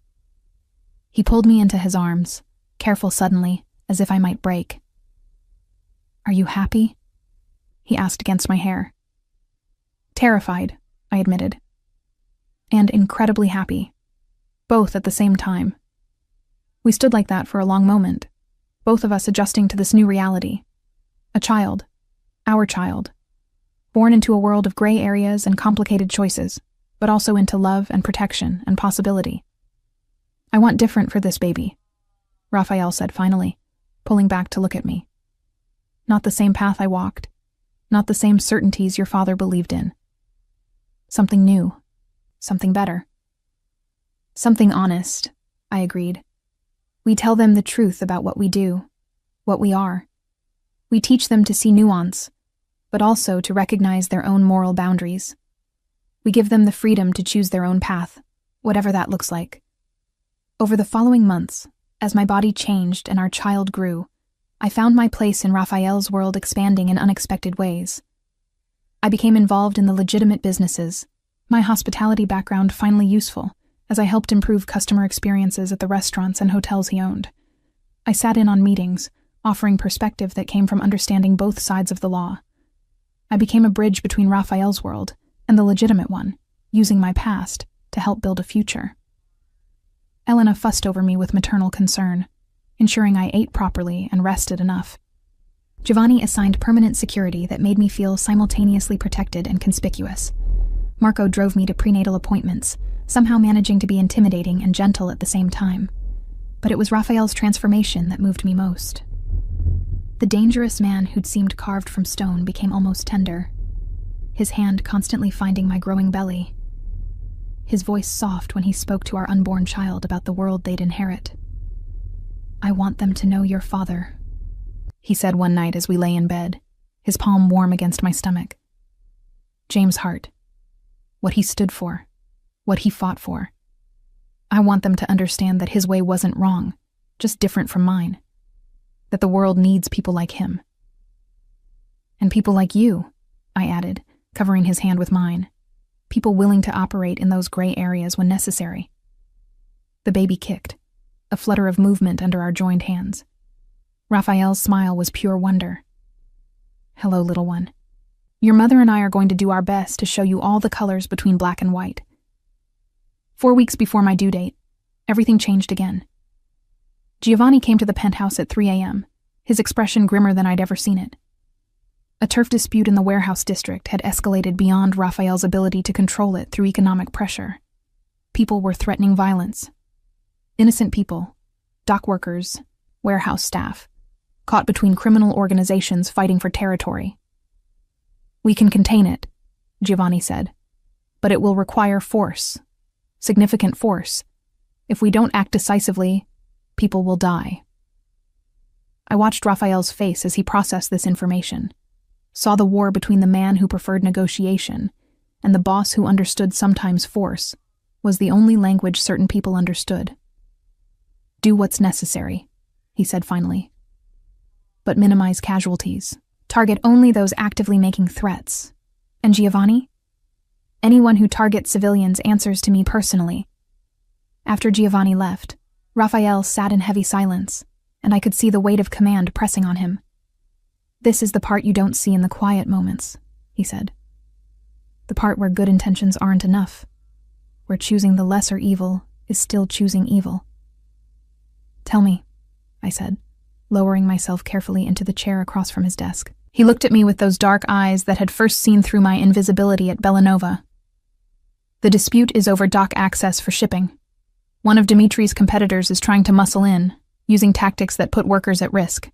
He pulled me into his arms, careful suddenly, as if I might break. "Are you happy?" he asked against my hair. "Terrified," I admitted. "And incredibly happy. Both at the same time." We stood like that for a long moment, both of us adjusting to this new reality. A child, our child, born into a world of gray areas and complicated choices, but also into love and protection and possibility. "I want different for this baby," Raphael said finally, pulling back to look at me. "Not the same path I walked, not the same certainties your father believed in. Something new, something better." "Something honest," I agreed. "We tell them the truth about what we do, what we are. We teach them to see nuance, but also to recognize their own moral boundaries. We give them the freedom to choose their own path, whatever that looks like." Over the following months, as my body changed and our child grew, I found my place in Raphael's world expanding in unexpected ways. I became involved in the legitimate businesses, my hospitality background finally useful, as I helped improve customer experiences at the restaurants and hotels he owned. I sat in on meetings, offering perspective that came from understanding both sides of the law. I became a bridge between Raphael's world and the legitimate one, using my past to help build a future. Elena fussed over me with maternal concern, ensuring I ate properly and rested enough. Giovanni assigned permanent security that made me feel simultaneously protected and conspicuous. Marco drove me to prenatal appointments, somehow managing to be intimidating and gentle at the same time. But it was Raphael's transformation that moved me most. The dangerous man who'd seemed carved from stone became almost tender, his hand constantly finding my growing belly. His voice soft when he spoke to our unborn child about the world they'd inherit. "I want them to know your father," he said one night as we lay in bed, his palm warm against my stomach. "James Hart. What he stood for. What he fought for. I want them to understand that his way wasn't wrong, just different from mine." that the world needs people like him. And people like you, I added, covering his hand with mine. People willing to operate in those gray areas when necessary. The baby kicked, a flutter of movement under our joined hands. Raphael's smile was pure wonder. Hello, little one. Your mother and I are going to do our best to show you all the colors between black and white. 4 weeks before my due date, everything changed again. Giovanni came to the penthouse at 3 a.m., his expression grimmer than I'd ever seen it. A turf dispute in the warehouse district had escalated beyond Raphael's ability to control it through economic pressure. People were threatening violence. Innocent people, dock workers, warehouse staff, caught between criminal organizations fighting for territory. We can contain it, Giovanni said, but it will require force, significant force. If we don't act decisively, people will die. I watched Raphael's face as he processed this information, saw the war between the man who preferred negotiation and the boss who understood sometimes force was the only language certain people understood. Do what's necessary, he said finally. But minimize casualties. Target only those actively making threats. And Giovanni? Anyone who targets civilians answers to me personally. After Giovanni left, Raphael sat in heavy silence, and I could see the weight of command pressing on him. This is the part you don't see in the quiet moments, he said. The part where good intentions aren't enough, where choosing the lesser evil is still choosing evil. Tell me, I said, lowering myself carefully into the chair across from his desk. He looked at me with those dark eyes that had first seen through my invisibility at Bellanova. The dispute is over dock access for shipping. One of Dimitri's competitors is trying to muscle in, using tactics that put workers at risk.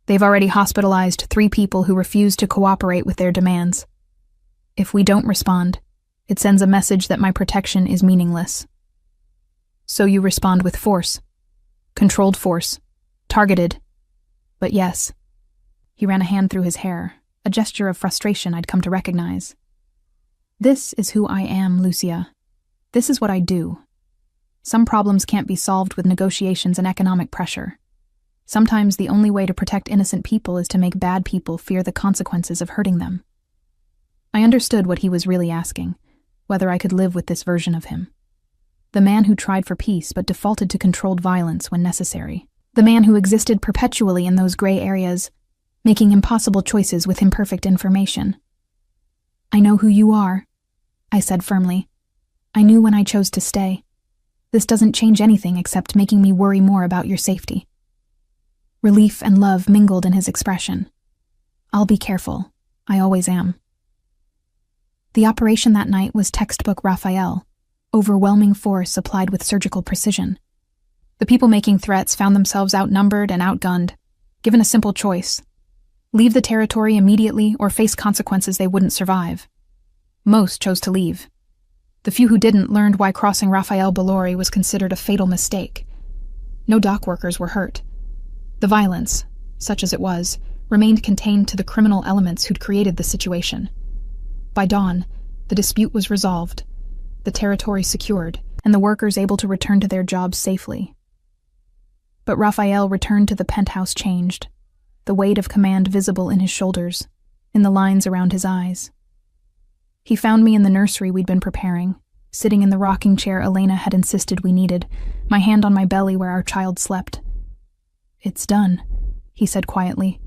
They've already hospitalized 3 people who refuse to cooperate with their demands. If we don't respond, it sends a message that my protection is meaningless. So you respond with force. Controlled force. Targeted. But yes. He ran a hand through his hair, a gesture of frustration I'd come to recognize. This is who I am, Lucia. This is what I do. Some problems can't be solved with negotiations and economic pressure. Sometimes the only way to protect innocent people is to make bad people fear the consequences of hurting them. I understood what he was really asking, whether I could live with this version of him. The man who tried for peace but defaulted to controlled violence when necessary. The man who existed perpetually in those gray areas, making impossible choices with imperfect information. I know who you are, I said firmly. I knew when I chose to stay. This doesn't change anything except making me worry more about your safety. Relief and love mingled in his expression. I'll be careful. I always am. The operation that night was textbook Raphael, overwhelming force applied with surgical precision. The people making threats found themselves outnumbered and outgunned, given a simple choice. Leave the territory immediately or face consequences they wouldn't survive. Most chose to leave. The few who didn't learned why crossing Raphael Bellori was considered a fatal mistake. No dock workers were hurt. The violence, such as it was, remained contained to the criminal elements who'd created the situation. By dawn, the dispute was resolved, the territory secured, and the workers able to return to their jobs safely. But Raphael returned to the penthouse changed, the weight of command visible in his shoulders, in the lines around his eyes. He found me in the nursery we'd been preparing, sitting in the rocking chair Elena had insisted we needed, my hand on my belly where our child slept. It's done, he said quietly.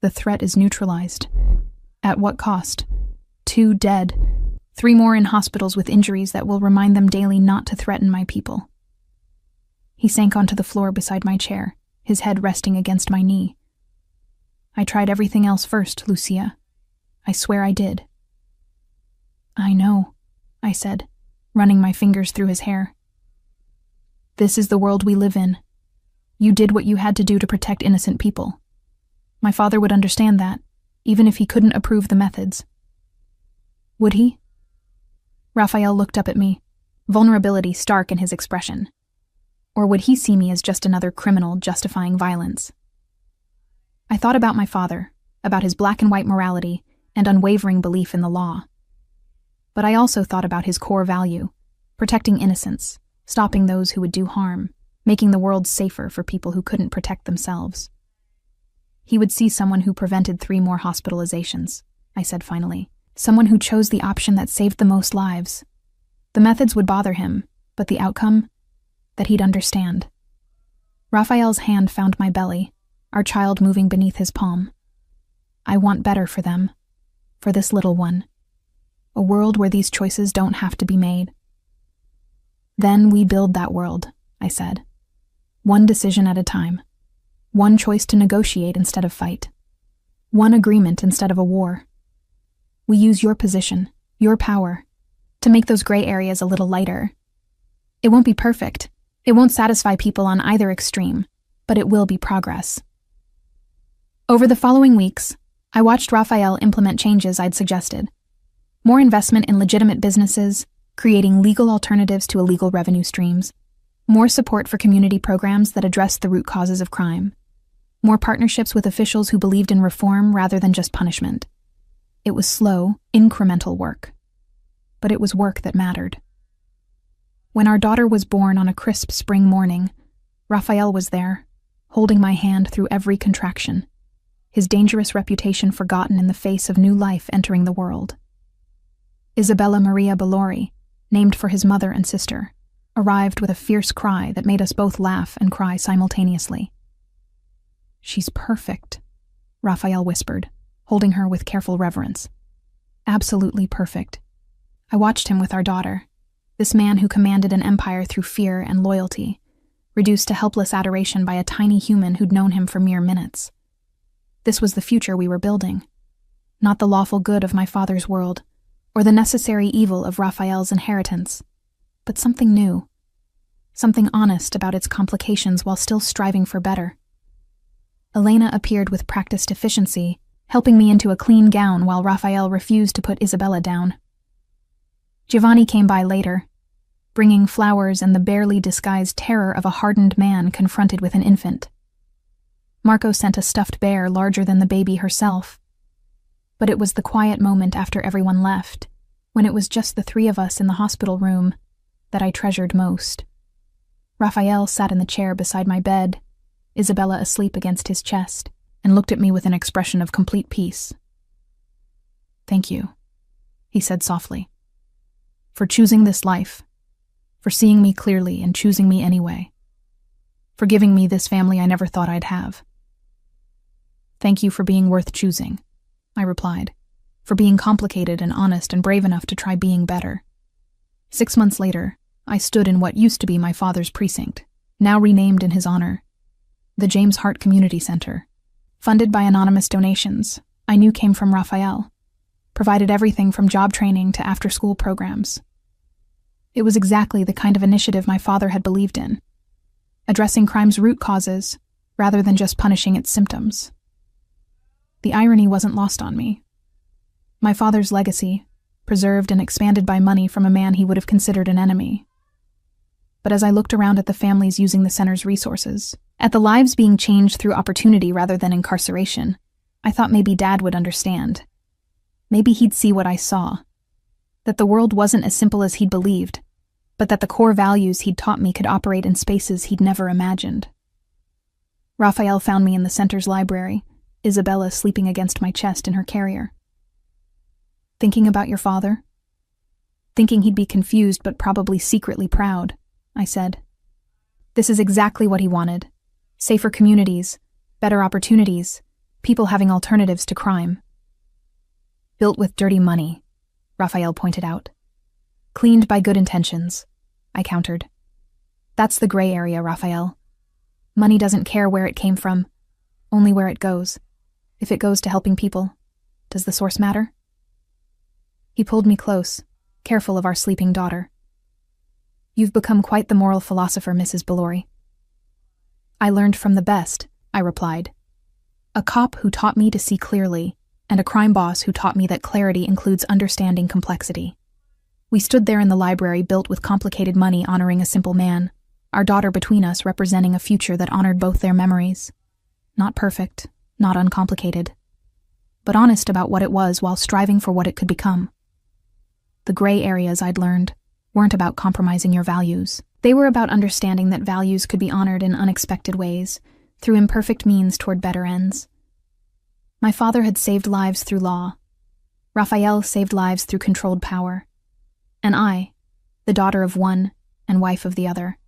The threat is neutralized. At what cost? 2 dead, 3 more in hospitals with injuries that will remind them daily not to threaten my people. He sank onto the floor beside my chair, his head resting against my knee. I tried everything else first, Lucia. I swear I did. I know, I said, running my fingers through his hair. This is the world we live in. You did what you had to do to protect innocent people. My father would understand that, even if he couldn't approve the methods. Would he? Raphael looked up at me, vulnerability stark in his expression. Or would he see me as just another criminal justifying violence? I thought about my father, about his black and white morality and unwavering belief in the law. But I also thought about his core value, protecting innocence, stopping those who would do harm, making the world safer for people who couldn't protect themselves. He would see someone who prevented 3 more hospitalizations, I said finally. Someone who chose the option that saved the most lives. The methods would bother him, but the outcome? That he'd understand. Raphael's hand found my belly, our child moving beneath his palm. I want better for them, for this little one. A world where these choices don't have to be made. Then we build that world, I said. One decision at a time. One choice to negotiate instead of fight. One agreement instead of a war. We use your position, your power, to make those gray areas a little lighter. It won't be perfect. It won't satisfy people on either extreme, but it will be progress. Over the following weeks, I watched Raphael implement changes I'd suggested. More investment in legitimate businesses, creating legal alternatives to illegal revenue streams. More support for community programs that address the root causes of crime. More partnerships with officials who believed in reform rather than just punishment. It was slow, incremental work. But it was work that mattered. When our daughter was born on a crisp spring morning, Raphael was there, holding my hand through every contraction, his dangerous reputation forgotten in the face of new life entering the world. Isabella Maria Bellori, named for his mother and sister, arrived with a fierce cry that made us both laugh and cry simultaneously. "She's perfect," Raphael whispered, holding her with careful reverence. "Absolutely perfect." I watched him with our daughter, this man who commanded an empire through fear and loyalty, reduced to helpless adoration by a tiny human who'd known him for mere minutes. This was the future we were building, not the lawful good of my father's world, or the necessary evil of Raphael's inheritance, but something new, something honest about its complications while still striving for better. Elena appeared with practiced efficiency, helping me into a clean gown while Raphael refused to put Isabella down. Giovanni came by later, bringing flowers and the barely disguised terror of a hardened man confronted with an infant. Marco sent a stuffed bear larger than the baby herself. But it was the quiet moment after everyone left, when it was just the 3 of us in the hospital room, that I treasured most. Raphael sat in the chair beside my bed, Isabella asleep against his chest, and looked at me with an expression of complete peace. "Thank you," he said softly, "for choosing this life, for seeing me clearly and choosing me anyway, for giving me this family I never thought I'd have." "Thank you for being worth choosing," I replied, "for being complicated and honest and brave enough to try being better." 6 months later, I stood in what used to be my father's precinct, now renamed in his honor, the James Hart Community Center. Funded by anonymous donations, I knew came from Raphael, provided everything from job training to after-school programs. It was exactly the kind of initiative my father had believed in, addressing crime's root causes rather than just punishing its symptoms. The irony wasn't lost on me. My father's legacy, preserved and expanded by money from a man he would have considered an enemy. But as I looked around at the families using the center's resources, at the lives being changed through opportunity rather than incarceration, I thought maybe Dad would understand. Maybe he'd see what I saw. That the world wasn't as simple as he'd believed, but that the core values he'd taught me could operate in spaces he'd never imagined. Raphael found me in the center's library, Isabella sleeping against my chest in her carrier. "Thinking about your father?" "Thinking he'd be confused but probably secretly proud," I said. "This is exactly what he wanted. Safer communities, better opportunities, people having alternatives to crime." "Built with dirty money," Raphael pointed out. "Cleaned by good intentions," I countered. "That's the gray area, Raphael. Money doesn't care where it came from, only where it goes. If it goes to helping people, does the source matter?" He pulled me close, careful of our sleeping daughter. "You've become quite the moral philosopher, Mrs. Bellori." "I learned from the best," I replied. "A cop who taught me to see clearly, and a crime boss who taught me that clarity includes understanding complexity." We stood there in the library built with complicated money honoring a simple man, our daughter between us representing a future that honored both their memories. Not perfect, not uncomplicated, but honest about what it was while striving for what it could become. The gray areas, I'd learned, weren't about compromising your values. They were about understanding that values could be honored in unexpected ways, through imperfect means toward better ends. My father had saved lives through law. Raphael saved lives through controlled power. And I, the daughter of one and wife of the other,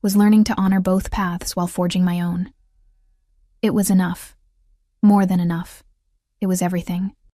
was learning to honor both paths while forging my own. It was enough. More than enough. It was everything.